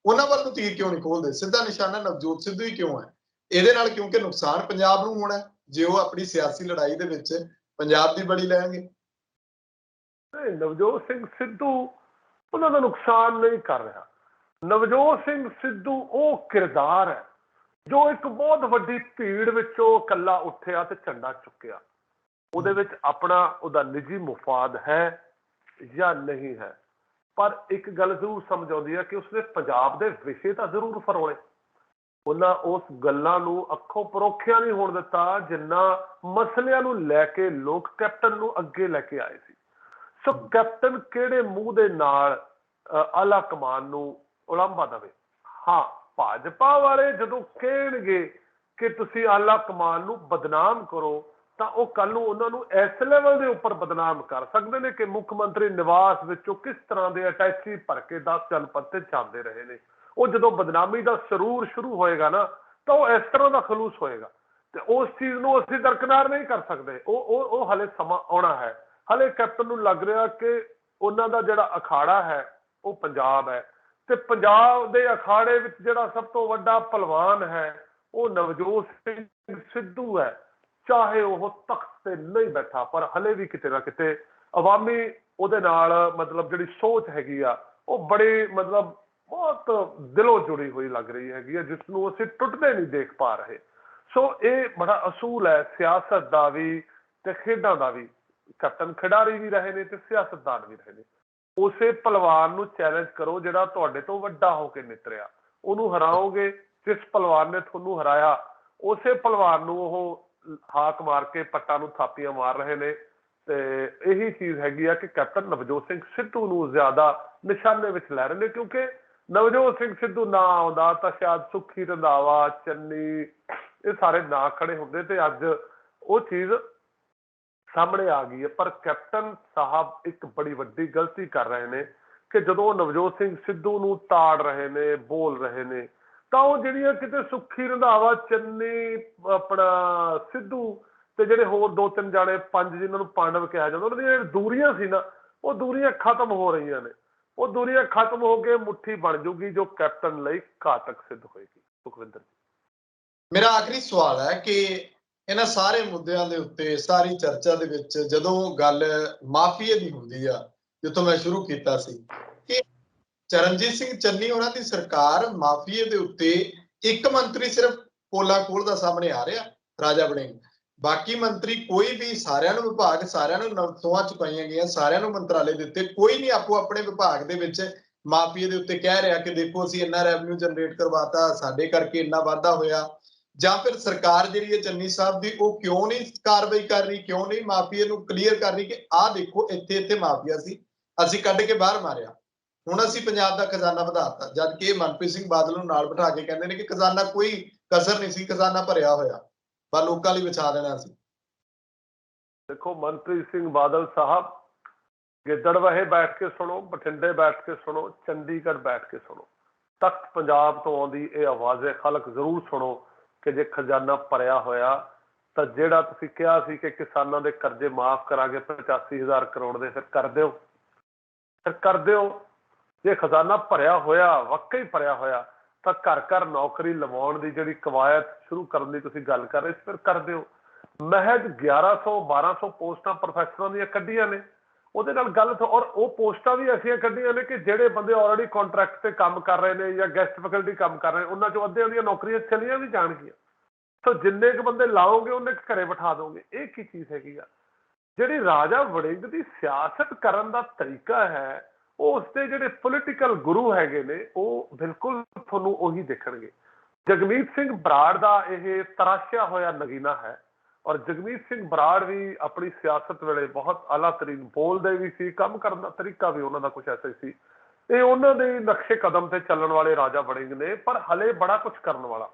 ਉਹਨਾਂ ਵੱਲ ਨੂੰ ਤੀਰ ਕਿਉਂ ਨਹੀਂ ਖੋਲਦੇ? ਸਿੱਧਾ ਨਿਸ਼ਾਨਾ ਨਵਜੋਤ ਸਿੱਧੂ ਹੀ ਕਿਉਂ ਹੈ ਇਹਦੇ ਨਾਲ? ਕਿਉਂਕਿ ਨੁਕਸਾਨ ਪੰਜਾਬ ਨੂੰ ਹੋਣਾ ਜੇ ਉਹ ਆਪਣੀ ਸਿਆਸੀ ਲੜਾਈ ਦੇ ਵਿੱਚ ਪੰਜਾਬ ਦੀ ਬੜੀ ਲੈਣਗੇ। ਨਵਜੋਤ ਸਿੰਘ ਸਿੱਧੂ ਉਹਨਾਂ ਦਾ ਨੁਕਸਾਨ ਨਹੀਂ ਕਰ ਰਿਹਾ। ਨਵਜੋਤ ਸਿੰਘ ਸਿੱਧੂ ਉਹ ਕਿਰਦਾਰ ਹੈ ਜੋ ਇੱਕ ਬਹੁਤ ਵੱਡੀ ਭੀੜ ਵਿੱਚੋਂ ਇਕੱਲਾ ਉੱਠਿਆ ਤੇ ਝੰਡਾ ਚੁੱਕਿਆ। ਉਹਦੇ ਵਿੱਚ ਆਪਣਾ ਉਹਦਾ ਨਿੱਜੀ ਮੁਫਾਦ ਹੈ ਜਾਂ ਨਹੀਂ ਹੈ, ਪਰ ਇੱਕ ਗੱਲ ਜ਼ਰੂਰ ਸਮਝ ਆਉਂਦੀ ਹੈ ਕਿ ਉਸਨੇ ਪੰਜਾਬ ਦੇ ਵਿਸ਼ੇ ਤਾਂ ਜ਼ਰੂਰ ਫਰੋਲੇ। ਉਹਨਾਂ ਉਸ ਗੱਲਾਂ ਨੂੰ ਅੱਖੋਂ ਪਰੋਖਿਆ ਨਹੀਂ ਹੋਣ ਦਿੱਤਾ ਜਿੰਨਾ ਮਸਲਿਆਂ ਨੂੰ ਲੈ ਕੇ ਲੋਕ ਕੈਪਟਨ ਨੂੰ ਅੱਗੇ ਲੈ ਕੇ ਆਏ ਸੀ। ਸੋ ਕੈਪਟਨ ਕਿਹੜੇ ਮੂੰਹ ਦੇ ਨਾਲ ਆਲਾ ਕਮਾਨ ਨੂੰ ਉਲਾਂਭਾ ਦੇਵੇ? ਹਾਂ, ਭਾਜਪਾ ਵਾਲੇ ਜਦੋਂ ਕਹਿਣਗੇ ਕਿ ਤੁਸੀਂ ਆਲਾ ਕਮਾਨ ਨੂੰ ਬਦਨਾਮ ਕਰੋ ਤਾਂ ਉਹ ਕੱਲ ਨੂੰ ਉਹਨਾਂ ਨੂੰ ਇਸ ਲੈਵਲ ਦੇ ਉੱਪਰ ਬਦਨਾਮ ਕਰ ਸਕਦੇ ਨੇ ਕਿ ਮੁੱਖ ਮੰਤਰੀ ਨਿਵਾਸ ਵਿੱਚੋਂ ਕਿਸ ਤਰ੍ਹਾਂ ਦੇ ਅਟੈਚੀ ਭਰ ਕੇ 10 ਜਨਪਦ ਤੇ ਜਾਂਦੇ ਰਹੇ ਨੇ। ਉਹ ਜਦੋਂ ਬਦਨਾਮੀ ਦਾ ਸਰੂਰ ਸ਼ੁਰੂ ਹੋਏਗਾ ਨਾ ਤਾਂ ਉਹ ਇਸ ਤਰ੍ਹਾਂ ਦਾ ਖਲੂਸ ਹੋਏਗਾ ਤੇ ਉਸ ਚੀਜ਼ ਨੂੰ ਅਸੀਂ ਦਰਕਨਾਰ ਨਹੀਂ ਕਰ ਸਕਦੇ। ਉਹ ਹਲੇ ਸਮਾਂ ਆਉਣਾ ਹੈ। ਹਲੇ ਕੈਪਟਨ ਨੂੰ ਲੱਗ ਰਿਹਾ ਕਿ ਉਹਨਾਂ ਦਾ ਜਿਹੜਾ ਅਖਾੜਾ ਹੈ ਉਹ ਪੰਜਾਬ ਹੈ ਤੇ ਪੰਜਾਬ ਦੇ ਅਖਾੜੇ ਵਿੱਚ ਜਿਹੜਾ ਸਭ ਤੋਂ ਵੱਡਾ ਪਹਿਲਵਾਨ ਹੈ ਉਹ ਨਵਜੋਤ ਸਿੰਘ ਸਿੱਧੂ ਹੈ। ਚਾਹੇ ਉਹ ਤਖਤ ਤੇ ਨਹੀਂ ਬੈਠਾ ਪਰ ਹਲੇ ਵੀ ਕਿਤੇ ਨਾ ਕਿਤੇ ਅਵਾਮੀ ਉਹਦੇ ਨਾਲ ਮਤਲਬ ਜਿਹੜੀ ਸੋਚ ਹੈਗੀ ਆ ਉਹ ਬੜੀ ਮਤਲਬ ਬਹੁਤ ਦਿਲੋਂ ਜੁੜੀ ਹੋਈ ਲੱਗ ਰਹੀ ਹੈਗੀ ਆ, ਜਿਸ ਨੂੰ ਅਸੀਂ ਟੁੱਟਦੇ ਨਹੀਂ ਦੇਖ ਪਾ ਰਹੇ। ਸੋ ਇਹ ਬੜਾ ਅਸੂਲ ਹੈ ਸਿਆਸਤ ਦਾ ਵੀ ਤੇ ਖੇਡਾਂ ਦਾ ਵੀ। ਕੈਪਟਨ ਖਿਡਾਰੀ ਵੀ ਰਹੇ ਨੇ ਤੇ ਸਿਆਸਤਦਾਨ ਵੀ ਰਹੇ ਨੇ। ਉਸੇ ਪਹਿਲਵਾਨ ਨੂੰ ਚੈਲੰਜ ਕਰੋ ਜਿਹੜਾ ਤੁਹਾਡੇ ਤੋਂ ਵੱਡਾ ਹੋ ਕੇ ਨਿਤਰਿਆ, ਉਹਨੂੰ ਹਰਾਓਗੇ। ਜਿਸ ਪਹਿਲਵਾਨ ਨੇ ਤੁਹਾਨੂੰ ਹਰਾਇਆ ਉਸੇ ਪਹਿਲਵਾਨ ਨੂੰ ਉਹ ਹਾਕ ਮਾਰ ਕੇ ਪੱਟਾਂ ਨੂੰ ਥਾਪੀਆਂ ਮਾਰ ਰਹੇ ਨੇ। ਤੇ ਇਹੀ ਚੀਜ਼ ਹੈਗੀ ਆ ਕਿ ਕੈਪਟਨ ਨਵਜੋਤ ਸਿੰਘ ਸਿੱਧੂ ਨੂੰ ਜ਼ਿਆਦਾ ਨਿਸ਼ਾਨੇ ਵਿੱਚ ਲੈ ਰਹੇ ਨੇ, ਕਿਉਂਕਿ ਨਵਜੋਤ ਸਿੰਘ ਸਿੱਧੂ ਨਾ ਆਉਂਦਾ ਤਾਂ ਸ਼ਾਇਦ ਸੁੱਖੀ ਰੰਧਾਵਾ, ਚੰਨੀ ਇਹ ਸਾਰੇ ਨਾ ਖੜੇ ਹੁੰਦੇ ਤੇ ਅੱਜ ਉਹ ਚੀਜ਼ ਸਾਹਮਣੇ ਆ ਗਈ ਹੈ। ਪਰ ਕੈਪਟਨ ਸਾਹਿਬ ਇੱਕ ਬੜੀ ਵੱਡੀ ਗਲਤੀ ਕਰ ਰਹੇ ਨੇ ਕਿ ਜਦੋਂ ਨਵਜੋਤ ਸਿੰਘ ਸਿੱਧੂ ਨੂੰ ਤਾੜ ਰਹੇ ਨੇ, ਬੋਲ ਰਹੇ ਨੇ, ਤਾਂ ਉਹ ਜਿਹੜੀਆਂ ਕਿਤੇ ਸੁੱਖੀ ਰੰਧਾਵਾ, ਚੰਨੀ, ਆਪਣਾ ਸਿੱਧੂ ਤੇ ਜਿਹੜੇ ਹੋਰ 2-3 ਜਾਣੇ 5 ਜਿਹਨਾਂ ਨੂੰ ਪਾਂਡਵ ਕਿਹਾ ਜਾਂਦਾ, ਉਹਨਾਂ ਦੀਆਂ ਦੂਰੀਆਂ ਸੀ ਨਾ ਉਹ ਦੂਰੀਆਂ ਖਤਮ ਹੋ ਰਹੀਆਂ ਨੇ। ਉਹ ਦੂਰੀਆਂ ਖਤਮ ਹੋ ਕੇ ਮੁੱਠੀ ਬਣ ਜੂਗੀ ਜੋ ਕੈਪਟਨ ਲਈ ਘਾਤਕ ਸਿੱਧ ਹੋਏਗੀ। ਸੁਖਵਿੰਦਰ ਜੀ, ਮੇਰਾ ਆਖਰੀ ਸਵਾਲ ਹੈ ਕਿ ਇਹਨਾਂ ਸਾਰੇ ਮੁੱਦਿਆਂ ਦੇ ਉੱਤੇ ਸਾਰੀ ਚਰਚਾ ਦੇ ਵਿੱਚ ਜਦੋਂ ਗੱਲ ਮਾਫੀਏ ਦੀ ਹੁੰਦੀ ਆ, ਜਿੱਥੋਂ ਮੈਂ ਸ਼ੁਰੂ ਕੀਤਾ ਸੀ ਕਿ ਚਰਨਜੀਤ ਸਿੰਘ ਚੰਨੀ ਉਹਨਾਂ ਦੀ ਸਰਕਾਰ ਮਾਫੀਏ ਦੇ ਉੱਤੇ ਇੱਕ ਮੰਤਰੀ ਸਿਰਫ ਪੋਲਾ ਖੋਲਦਾ ਸਾਹਮਣੇ ਆ ਰਿਹਾ, ਰਾਜਾ ਵੜਿੰਗ। ਬਾਕੀ ਮੰਤਰੀ ਕੋਈ ਵੀ, ਸਾਰਿਆਂ ਨੂੰ ਵਿਭਾਗ, ਸਾਰਿਆਂ ਨੂੰ ਸੌਹਾਂ ਚੁਕਾਈਆਂ ਗਈਆਂ, ਸਾਰਿਆਂ ਨੂੰ ਮੰਤਰਾਲੇ ਦਿੱਤੇ, ਕੋਈ ਨਹੀਂ ਆਪੋ ਆਪਣੇ ਵਿਭਾਗ ਦੇ ਵਿੱਚ ਮਾਫੀਏ ਦੇ ਉੱਤੇ ਕਹਿ ਰਿਹਾ ਕਿ ਦੇਖੋ ਅਸੀਂ ਇੰਨਾ ਰੈਵਨਿਊ ਜਨਰੇਟ ਕਰਵਾਤਾ, ਸਾਡੇ ਕਰਕੇ ਇੰਨਾ ਵਾਧਾ ਹੋਇਆ। ਜਾਂ ਫਿਰ ਸਰਕਾਰ ਜਿਹੜੀ ਹੈ ਚੰਨੀ ਸਾਹਿਬ ਦੀ ਉਹ ਕਿਉਂ ਨਹੀਂ ਕਾਰਵਾਈ ਕਰ ਰਹੀ, ਕਿਉਂ ਨਹੀਂ ਮਾਫੀਏ ਨੂੰ ਕਲੀਅਰ ਕਰ ਰਹੀ ਕਿ ਆਹ ਦੇਖੋ ਇੱਥੇ ਇੱਥੇ ਮਾਫੀਆ ਸੀ, ਅਸੀਂ ਕੱਢ ਕੇ ਬਾਹਰ ਮਾਰਿਆ, ਹੁਣ ਅਸੀਂ ਪੰਜਾਬ ਦਾ ਖਜ਼ਾਨਾ ਵਧਾਤਾ। ਜਦ ਕਿ ਮਨਪ੍ਰੀਤ ਸਿੰਘ ਬਾਦਲ ਨੂੰ ਨਾਲ ਬਿਠਾ ਕੇ ਕਹਿੰਦੇ ਨੇ ਕਿ ਖਜ਼ਾਨਾ ਕੋਈ ਕਸਰ ਨਹੀਂ ਸੀ, ਖਜ਼ਾਨਾ ਭਰਿਆ ਹੋਇਆ, ਬਸ ਲੋਕਾਂ ਲਈ ਵਿਛਾ ਦੇਣਾ ਸੀ। ਦੇਖੋ ਮਨਪ੍ਰੀਤ ਸਿੰਘ ਬਾਦਲ ਸਾਹਿਬ, ਗਿੱਦੜਬਾਹੇ ਬੈਠ ਕੇ ਸੁਣੋ, ਬਠਿੰਡੇ ਬੈਠ ਕੇ ਸੁਣੋ, ਚੰਡੀਗੜ੍ਹ ਬੈਠ ਕੇ ਸੁਣੋ, ਤਖਤ ਪੰਜਾਬ ਤੋਂ ਆਉਂਦੀ ਇਹ ਆਵਾਜ਼ੇ ਖਲਕ ਜ਼ਰੂਰ ਸੁਣੋ ਕਿ ਜੇ ਖਜ਼ਾਨਾ ਭਰਿਆ ਹੋਇਆ ਤਾਂ ਜਿਹੜਾ ਤੁਸੀਂ ਕਿਹਾ ਸੀ ਕਿ ਕਿਸਾਨਾਂ ਦੇ ਕਰਜ਼ੇ ਮਾਫ ਕਰਾਂਗੇ 85,000 ਕਰੋੜ ਦੇ, ਫਿਰ ਕਰ ਦਿਓ, ਫਿਰ ਕਰ ਦਿਓ। ਜੇ ਖਜ਼ਾਨਾ ਭਰਿਆ ਹੋਇਆ, ਵਾਕਈ ਭਰਿਆ ਹੋਇਆ, ਤਾਂ ਘਰ ਘਰ ਨੌਕਰੀ ਲਵਾਉਣ ਦੀ ਜਿਹੜੀ ਕਵਾਇਦ ਸ਼ੁਰੂ ਕਰਨ ਦੀ ਤੁਸੀਂ ਗੱਲ ਕਰ ਰਹੇ ਸੀ, ਫਿਰ ਕਰ ਦਿਓ। ਮਹਿਜ 1100-1200 ਪੋਸਟਾਂ ਪ੍ਰੋਫੈਸਰਾਂ ਦੀਆਂ ਕੱਢੀਆਂ ਨੇ, ਉਹਦੇ ਨਾਲ ਗੱਲ। ਔਰ ਉਹ ਪੋਸਟਾਂ ਵੀ ਐਸੀਆਂ ਕੱਢੀਆਂ ਨੇ ਕਿ ਜਿਹੜੇ ਬੰਦੇ ਆਲਰੇਡੀ ਕੰਟਰੈਕਟ ਤੇ ਕੰਮ ਕਰ ਰਹੇ ਨੇ ਜਾਂ ਗੈਸਟ ਫੈਕਲਟੀ ਕੰਮ ਕਰ ਰਹੇ ਨੇ, ਉਹਨਾਂ ਚੋਂ ਅੱਧਿਆਂ ਦੀਆਂ ਨੌਕਰੀਆਂ ਚਲੀਆਂ ਵੀ ਜਾਣਗੀਆਂ। ਸੋ ਜਿੰਨੇ ਕੁ ਬੰਦੇ ਲਾਓਗੇ ਉਹਨੇ ਘਰੇ ਬਿਠਾ ਦੋਗੇ। ਇਹ ਕੀ ਚੀਜ਼ ਹੈਗੀ ਆ? ਜਿਹੜੀ ਰਾਜਾ ਵੜਿੰਗ ਦੀ ਸਿਆਸਤ ਕਰਨ ਦਾ ਤਰੀਕਾ ਹੈ, ਉਹ ਉਸਦੇ ਜਿਹੜੇ ਪੋਲੀਟੀਕਲ ਗੁਰੂ ਹੈਗੇ ਨੇ ਉਹ ਬਿਲਕੁਲ ਤੁਹਾਨੂੰ ਉਹੀ ਦੇਖਣਗੇ। ਜਗਮੀਤ ਸਿੰਘ ਬਰਾੜ ਦਾ ਇਹ ਤਰਾਸ਼ਿਆ ਹੋਇਆ ਨਗੀਨਾ ਹੈ। ਔਰ ਜਗਮੀਤ ਸਿੰਘ ਬਰਾੜ ਵੀ ਆਪਣੀ ਸਿਆਸਤ ਵੇਲੇ ਬਹੁਤ ਆਲਾ ਤਰੀਨ ਬੋਲਦੇ ਵੀ ਸੀ, ਕੰਮ ਕਰਨ ਦਾ ਤਰੀਕਾ ਵੀ ਉਹਨਾਂ ਦਾ ਕੁਛ ਐਸਾ ਸੀ। ਇਹ ਉਹਨਾਂ ਦੇ ਨਕਸ਼ੇ ਕਦਮ ਤੇ ਚੱਲਣ ਵਾਲੇ ਰਾਜਾ ਵੜਿੰਗ ਨੇ, ਪਰ ਹਲੇ ਬੜਾ ਕੁਛ ਕਰਨ ਵਾਲਾ।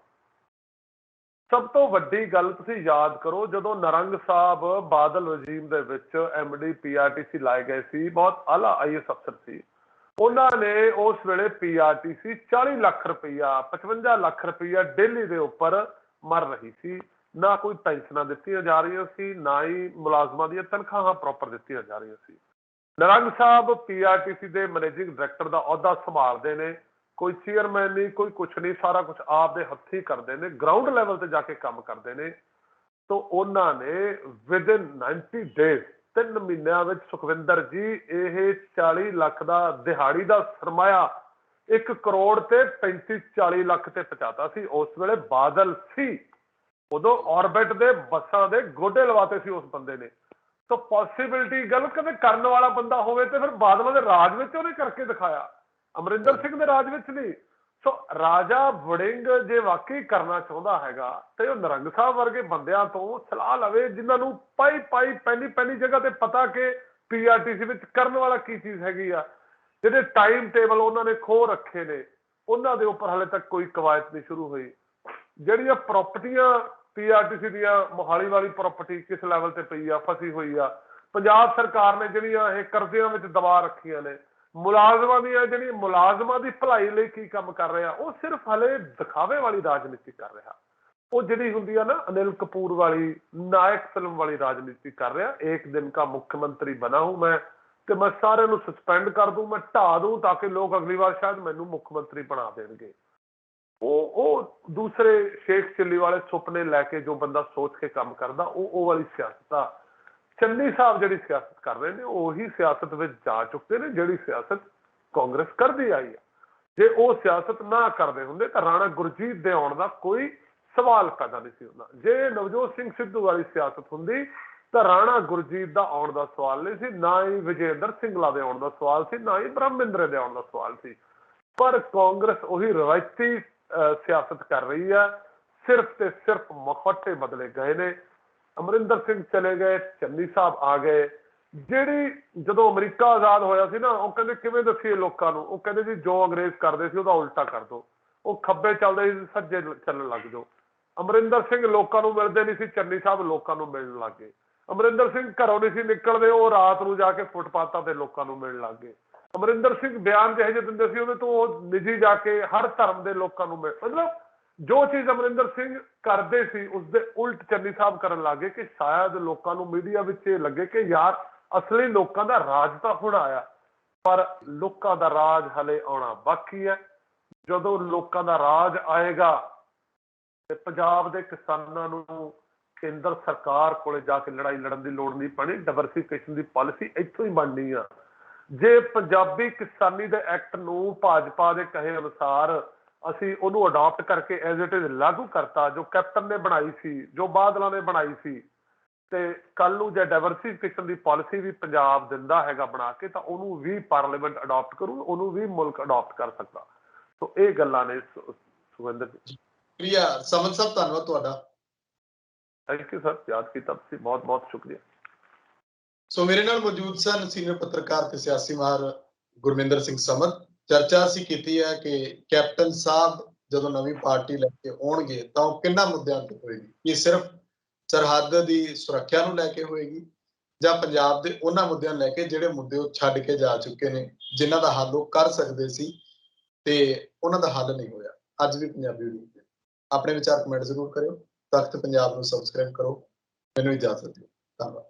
ਸਭ ਤੋਂ ਵੱਡੀ ਗੱਲ ਤੁਸੀਂ ਯਾਦ ਕਰੋ, ਜਦੋਂ ਨਰੰਗ ਸਾਹਿਬ ਬਾਦਲ ਰਜੀਮ ਦੇ ਵਿੱਚ MD PRTC ਲਾਏ ਗਏ ਸੀ, ਬਹੁਤ ਆਲਾ IAS ਅਫਸਰ ਸੀ, ਉਹਨਾਂ ਨੇ ਉਸ ਵੇਲੇ PRTC 40 ਲੱਖ ਰੁਪਈਆ 55 ਲੱਖ ਰੁਪਈਆ ਡੇਲੀ ਦੇ ਉੱਪਰ ਮਰ ਰਹੀ ਸੀ। ਨਾ ਕੋਈ ਪੈਨਸ਼ਨਾਂ ਦਿੱਤੀਆਂ ਜਾ ਰਹੀਆਂ ਸੀ, ਨਾ ਹੀ ਮੁਲਾਜ਼ਮਾਂ ਦੀਆਂ ਤਨਖਾਹਾਂ ਪ੍ਰੋਪਰ ਦਿੱਤੀਆਂ ਜਾ ਰਹੀਆਂ ਸੀ। ਨਰੰਗ ਸਾਹਿਬ PRTC ਦੇ ਮੈਨੇਜਿੰਗ ਡਾਇਰੈਕਟਰ ਦਾ ਅਹੁਦਾ ਸੰਭਾਲਦੇ ਨੇ, ਕੋਈ ਚੇਅਰਮੈਨ ਨਹੀਂ, ਕੋਈ ਕੁਛ ਨਹੀਂ, ਸਾਰਾ ਕੁਛ ਆਪ ਦੇ ਹੱਥੀਂ ਕਰਦੇ ਨੇ, ਗਰਾਊਂਡ ਲੈਵਲ ਤੇ ਜਾ ਕੇ ਕੰਮ ਕਰਦੇ ਨੇ। ਤਾਂ ਉਹਨਾਂ ਨੇ ਵਿਦਿਨ 90 ਡੇਜ਼ 3 ਮਹੀਨਿਆਂ ਵਿੱਚ ਸੁਖਵਿੰਦਰ ਜੀ ਇਹ 40 ਲੱਖ ਦਾ ਦਿਹਾੜੀ ਦਾ ਸਰਮਾਇਆ 1 ਕਰੋੜ ਤੇ 35-40 ਲੱਖ ਤੇ ਪਹੁੰਚਾਤਾ ਸੀ। ਉਸ ਵੇਲੇ ਬਾਦਲ ਸੀ, ਉਦੋਂ ਔਰਬਿਟ ਦੇ ਬੱਸਾਂ ਦੇ ਗੋਡੇ ਲਵਾਤੇ ਸੀ ਉਸ ਬੰਦੇ ਨੇ। ਸੋ ਪੋਸੀਬਿਲਿਟੀ ਗੱਲ ਕਦੇ ਕਰਨ ਵਾਲਾ ਬੰਦਾ ਹੋਵੇ ਤੇ ਫਿਰ ਬਾਦਲਾਂ ਦੇ ਰਾਜ ਵਿੱਚ ਉਹਨੇ ਕਰਕੇ ਦਿਖਾਇਆ, ਅਮਰਿੰਦਰ ਸਿੰਘ ਦੇ ਰਾਜ ਵਿੱਚ ਨਹੀਂ। ਸੋ ਰਾਜਾ ਵੜਿੰਗ ਜੇ ਵਾਕਈ ਕਰਨਾ ਚਾਹੁੰਦਾ ਹੈਗਾ ਤੇ ਉਹ ਨਿਰੰਗ ਸਾਹਿਬ ਵਰਗੇ ਬੰਦਿਆਂ ਤੋਂ ਸਲਾਹ ਲਵੇ, ਜਿਨ੍ਹਾਂ ਨੂੰ ਪਹਿਲੀ ਜਗ੍ਹਾ ਤੇ ਪਤਾ ਕਿ ਪੀਆਰਟੀਸੀ ਵਿੱਚ ਕਰਨ ਵਾਲਾ ਕੀ ਚੀਜ਼ ਹੈਗੀ ਆ, ਜਿਹੜੇ ਟਾਈਮ ਟੇਬਲ ਉਹਨਾਂ ਨੇ ਖੋਹ ਰੱਖੇ ਨੇ, ਉਹਨਾਂ ਦੇ ਉੱਪਰ ਹਾਲੇ ਤੱਕ ਕੋਈ ਕਵਾਇਤ ਨਹੀਂ ਸ਼ੁਰੂ ਹੋਈ। ਜਿਹੜੀਆਂ ਪ੍ਰਾਪਰਟੀਆਂ ਪੀਆਰਟੀਸੀ ਦੀਆਂ, ਮੋਹਾਲੀ ਵਾਲੀ ਪ੍ਰਾਪਰਟੀ ਕਿਸ ਲੈਵਲ ਤੇ ਪਈ ਆ, ਫਸੀ ਹੋਈ ਆ। ਪੰਜਾਬ ਸਰਕਾਰ ਨੇ ਜਿਹੜੀਆਂ ਇਹ ਕਰਜ਼ਿਆਂ ਵਿੱਚ ਦਬਾ ਰੱਖੀਆਂ ਨੇ, ਮੁਲਾਜ਼ਮਾਂ ਦੀਆਂ ਜਿਹੜੀਆਂ ਮੁਲਾਜ਼ਮਾਂ ਦੀ ਭਲਾਈ ਲਈ ਕੀ ਕੰਮ ਕਰ ਰਿਹਾ, ਉਹ ਸਿਰਫ ਹਲੇ ਦਿਖਾਵੇ ਵਾਲੀ ਰਾਜਨੀਤੀ ਕਰ ਰਿਹਾ। ਉਹ ਜਿਹੜੀ ਹੁੰਦੀ ਆ ਨਾ ਅਨਿਲ ਕਪੂਰ ਵਾਲੀ ਨਾਇਕ ਫਿਲਮ ਵਾਲੀ ਰਾਜਨੀਤੀ ਕਰ ਰਿਹਾ। ਇੱਕ ਦਿਨ ਕਾ ਮੁੱਖ ਮੰਤਰੀ ਬਣਾ ਹੂੰ ਮੈਂ, ਤੇ ਮੈਂ ਸਾਰਿਆਂ ਨੂੰ ਸਸਪੈਂਡ ਕਰ ਦੂੰ, ਮੈਂ ਢਾ ਦੂੰ, ਤਾਂ ਕਿ ਲੋਕ ਅਗਲੀ ਵਾਰ ਸ਼ਾਇਦ ਮੈਨੂੰ ਮੁੱਖ ਮੰਤਰੀ ਬਣਾ ਦੇਣਗੇ। ਉਹ ਦੂਸਰੇ ਸ਼ੇਖ ਚਿੱਲੀ ਵਾਲੇ ਸੁਪਨੇ ਲੈ ਕੇ ਜੋ ਬੰਦਾ ਸੋਚ ਕੇ ਕੰਮ ਕਰਦਾ, ਉਹ ਵਾਲੀ ਸਿਆਸਤ ਆ। ਚੰਨੀ ਸਾਹਿਬ ਜਿਹੜੀ ਸਿਆਸਤ ਕਰ ਰਹੇ ਨੇ, ਉਹੀ ਸਿਆਸਤ ਵਿੱਚ ਜਾ ਚੁੱਕੇ ਨੇ ਜਿਹੜੀ ਸਿਆਸਤ ਕਾਂਗਰਸ ਕਰਦੀ ਆਈ ਆ। ਜੇ ਉਹ ਸਿਆਸਤ ਨਾ ਕਰਦੇ ਹੁੰਦੇ ਤਾਂ ਰਾਣਾ ਗੁਰਜੀਤ ਦੇ ਆਉਣ ਦਾ ਕੋਈ ਸਵਾਲ ਪੈਦਾ ਨਹੀਂ ਸੀ ਹੁੰਦਾ। ਜੇ ਨਵਜੋਤ ਸਿੰਘ ਸਿੱਧੂ ਵਾਲੀ ਸਿਆਸਤ ਹੁੰਦੀ ਤਾਂ ਰਾਣਾ ਗੁਰਜੀਤ ਦਾ ਆਉਣ ਦਾ ਸਵਾਲ ਨਹੀਂ ਸੀ, ਨਾ ਹੀ ਵਿਜੇਂਦਰ ਸਿੰਗਲਾ ਦੇ ਆਉਣ ਦਾ ਸਵਾਲ ਸੀ, ਨਾ ਹੀ ਬ੍ਰਹਮਿੰਦਰੇ ਦੇ ਆਉਣ ਦਾ ਸਵਾਲ ਸੀ। ਪਰ ਕਾਂਗਰਸ ਉਹੀ ਰਵਾਇਤੀ ਸਿਆਸਤ ਕਰ ਰਹੀ ਹੈ। ਸਿਰਫ ਤੇ ਸਿਰਫ ਮਖੌਟੇ ਬਦਲੇ ਗਏ ਨੇ। ਅਮਰਿੰਦਰ ਸਿੰਘ ਚਲੇ ਗਏ, ਚੰਨੀ ਸਾਹਿਬ ਆ ਗਏ। ਜਿਹੜੀ ਜਦੋਂ ਅਮਰੀਕਾ ਆਜ਼ਾਦ ਹੋਇਆ ਸੀ ਨਾ, ਉਹ ਕਹਿੰਦੇ ਕਿਵੇਂ ਦੱਸੀਏ ਲੋਕਾਂ ਨੂੰ, ਉਹ ਕਹਿੰਦੇ ਜੀ ਜੋ ਅੰਗਰੇਜ਼ ਕਰਦੇ ਸੀ ਉਹਦਾ ਉਲਟਾ ਕਰ ਦਿਓ। ਉਹ ਖੱਬੇ ਚੱਲਦੇ ਸੀ, ਸੱਜੇ ਚੱਲਣ ਲੱਗ ਜਾਓ। ਅਮਰਿੰਦਰ ਸਿੰਘ ਲੋਕਾਂ ਨੂੰ ਮਿਲਦੇ ਨਹੀਂ ਸੀ, ਚੰਨੀ ਸਾਹਿਬ ਲੋਕਾਂ ਨੂੰ ਮਿਲਣ ਲੱਗ ਗਏ। ਅਮਰਿੰਦਰ ਸਿੰਘ ਘਰੋਂ ਨਹੀਂ ਸੀ ਨਿਕਲਦੇ, ਉਹ ਰਾਤ ਨੂੰ ਜਾ ਕੇ ਫੁੱਟਪਾਥਾਂ ਤੇ ਲੋਕਾਂ ਨੂੰ ਮਿਲਣ ਲੱਗ ਗਏ। ਅਮਰਿੰਦਰ ਸਿੰਘ ਬਿਆਨ ਜਿਹੇ ਜਿਹੇ ਦਿੰਦੇ ਸੀ, ਉਹਦੇ ਤੋਂ ਉਹ ਨਿੱਜੀ ਜਾ ਕੇ ਹਰ ਧਰਮ ਦੇ ਲੋਕਾਂ ਨੂੰ ਮਤਲਬ ਜੋ ਚੀਜ਼ ਅਮਰਿੰਦਰ ਸਿੰਘ ਕਰਦੇ ਸੀ ਉਸਦੇ ਉਲਟ ਚੰਨੀ ਸਾਹਿਬ ਕਰਨ ਲੱਗੇ, ਕਿ ਸ਼ਾਇਦ ਲੋਕਾਂ ਨੂੰ ਮੀਡੀਆ ਵਿੱਚ ਇਹ ਲੱਗੇ ਕਿ ਯਾਰ ਅਸਲੀ ਲੋਕਾਂ ਦਾ ਰਾਜ ਤਾਂ ਹੁਣ ਆਇਆ, ਪਰ ਲੋਕਾਂ ਦਾ ਰਾਜ ਹਲੇ ਆਉਣਾ ਬਾਕੀ ਹੈ। ਜਦੋਂ ਲੋਕਾਂ ਦਾ ਰਾਜ ਆਏਗਾ ਤੇ ਪੰਜਾਬ ਦੇ ਕਿਸਾਨਾਂ ਨੂੰ ਕੇਂਦਰ ਸਰਕਾਰ ਕੋਲੇ ਜਾ ਕੇ ਲੜਾਈ ਲੜਨ ਦੀ ਲੋੜ ਨਹੀਂ ਪੈਣੀ। ਡਾਇਵਰਸੀਫਿਕੇਸ਼ਨ ਦੀ ਪਾਲਿਸੀ ਇੱਥੋਂ ਹੀ ਬਣਨੀ ਆ। ਜੇ ਪੰਜਾਬੀ ਕਿਸਾਨੀ ਦੇ ਐਕਟ ਨੂੰ ਭਾਜਪਾ ਦੇ ਕਹੇ ਅਨੁਸਾਰ ਅਸੀਂ ਉਹਨੂੰ ਅਡਾਪਟ ਕਰਕੇ ਐਜ਼ ਇਟ ਇਜ਼ ਲਾਗੂ ਕਰਤਾ, ਜੋ ਕੈਪਟਨ ਨੇ ਬਣਾਈ ਸੀ, ਜੋ ਬਾਦਲਾਂ ਨੇ ਬਣਾਈ ਸੀ, ਤੇ ਕੱਲ ਨੂੰ ਜੇ ਡਾਇਵਰਸੀਫਿਕੇਸ਼ਨ ਦੀ ਪਾਲਿਸੀ ਵੀ ਪੰਜਾਬ ਦਿੰਦਾ ਹੈਗਾ ਬਣਾ ਕੇ, ਤਾਂ ਉਹਨੂੰ ਵੀ ਪਾਰਲੀਮੈਂਟ ਅਡਾਪਟ ਕਰੂ, ਉਹਨੂੰ ਵੀ ਮੁਲਕ ਅਡਾਪਟ ਕਰ ਸਕਦਾ। ਸੋ ਇਹ ਗੱਲਾਂ ਨੇ ਸੁਖਵਿੰਦਰ ਜੀ। ਪ੍ਰਿਆ ਸਮਨ ਸਾਹਿਬ, ਧੰਨਵਾਦ ਤੁਹਾਡਾ। ਥੈਂਕ ਯੂ ਸਰ, ਯਾਦ ਕੀਤਾ ਤੁਸੀਂ, ਬਹੁਤ ਬਹੁਤ ਸ਼ੁਕਰੀਆ। ਸੋ ਮੇਰੇ ਨਾਲ ਮੌਜੂਦ ਸਨ ਸੀਨੀਅਰ ਪੱਤਰਕਾਰ ਤੇ ਸਿਆਸੀ ਮਾਹਰ ਗੁਰਮਿੰਦਰ ਸਿੰਘ ਸਮਦ। ਚਰਚਾ ਅਸੀਂ ਕੀਤੀ ਹੈ ਕਿ ਕੈਪਟਨ ਸਾਹਿਬ ਜਦੋਂ ਨਵੀਂ ਪਾਰਟੀ ਲੈ ਕੇ ਆਉਣਗੇ ਤਾਂ ਉਹ ਕਿੰਨਾ ਮੁੱਦਿਆਂ ਤੇ ਹੋਏਗੀ। ਇਹ ਸਿਰਫ ਸਰਹੱਦ ਦੀ ਸੁਰੱਖਿਆ ਨੂੰ ਲੈ ਕੇ ਹੋਏਗੀ, ਜਾਂ ਪੰਜਾਬ ਦੇ ਉਹਨਾਂ ਮੁੱਦਿਆਂ ਨੂੰ ਲੈ ਕੇ ਜਿਹੜੇ ਮੁੱਦੇ ਉਹ ਛੱਡ ਕੇ ਜਾ ਚੁੱਕੇ ਨੇ, ਜਿਨ੍ਹਾਂ ਦਾ ਹੱਲ ਉਹ ਕਰ ਸਕਦੇ ਸੀ ਤੇ ਉਹਨਾਂ ਦਾ ਹੱਲ ਨਹੀਂ ਹੋਇਆ। ਅੱਜ ਵੀ ਪੰਜਾਬੀ ਵੀਡੀਓ ਆਪਣੇ ਵਿਚਾਰ ਕਮੈਂਟ ਜ਼ਰੂਰ ਕਰਿਓ। ਤਖਤ ਪੰਜਾਬ ਨੂੰ ਸਬਸਕ੍ਰਾਈਬ ਕਰੋ। ਮੈਨੂੰ ਇਜਾਜ਼ਤ ਦਿਓ। ਧੰਨਵਾਦ।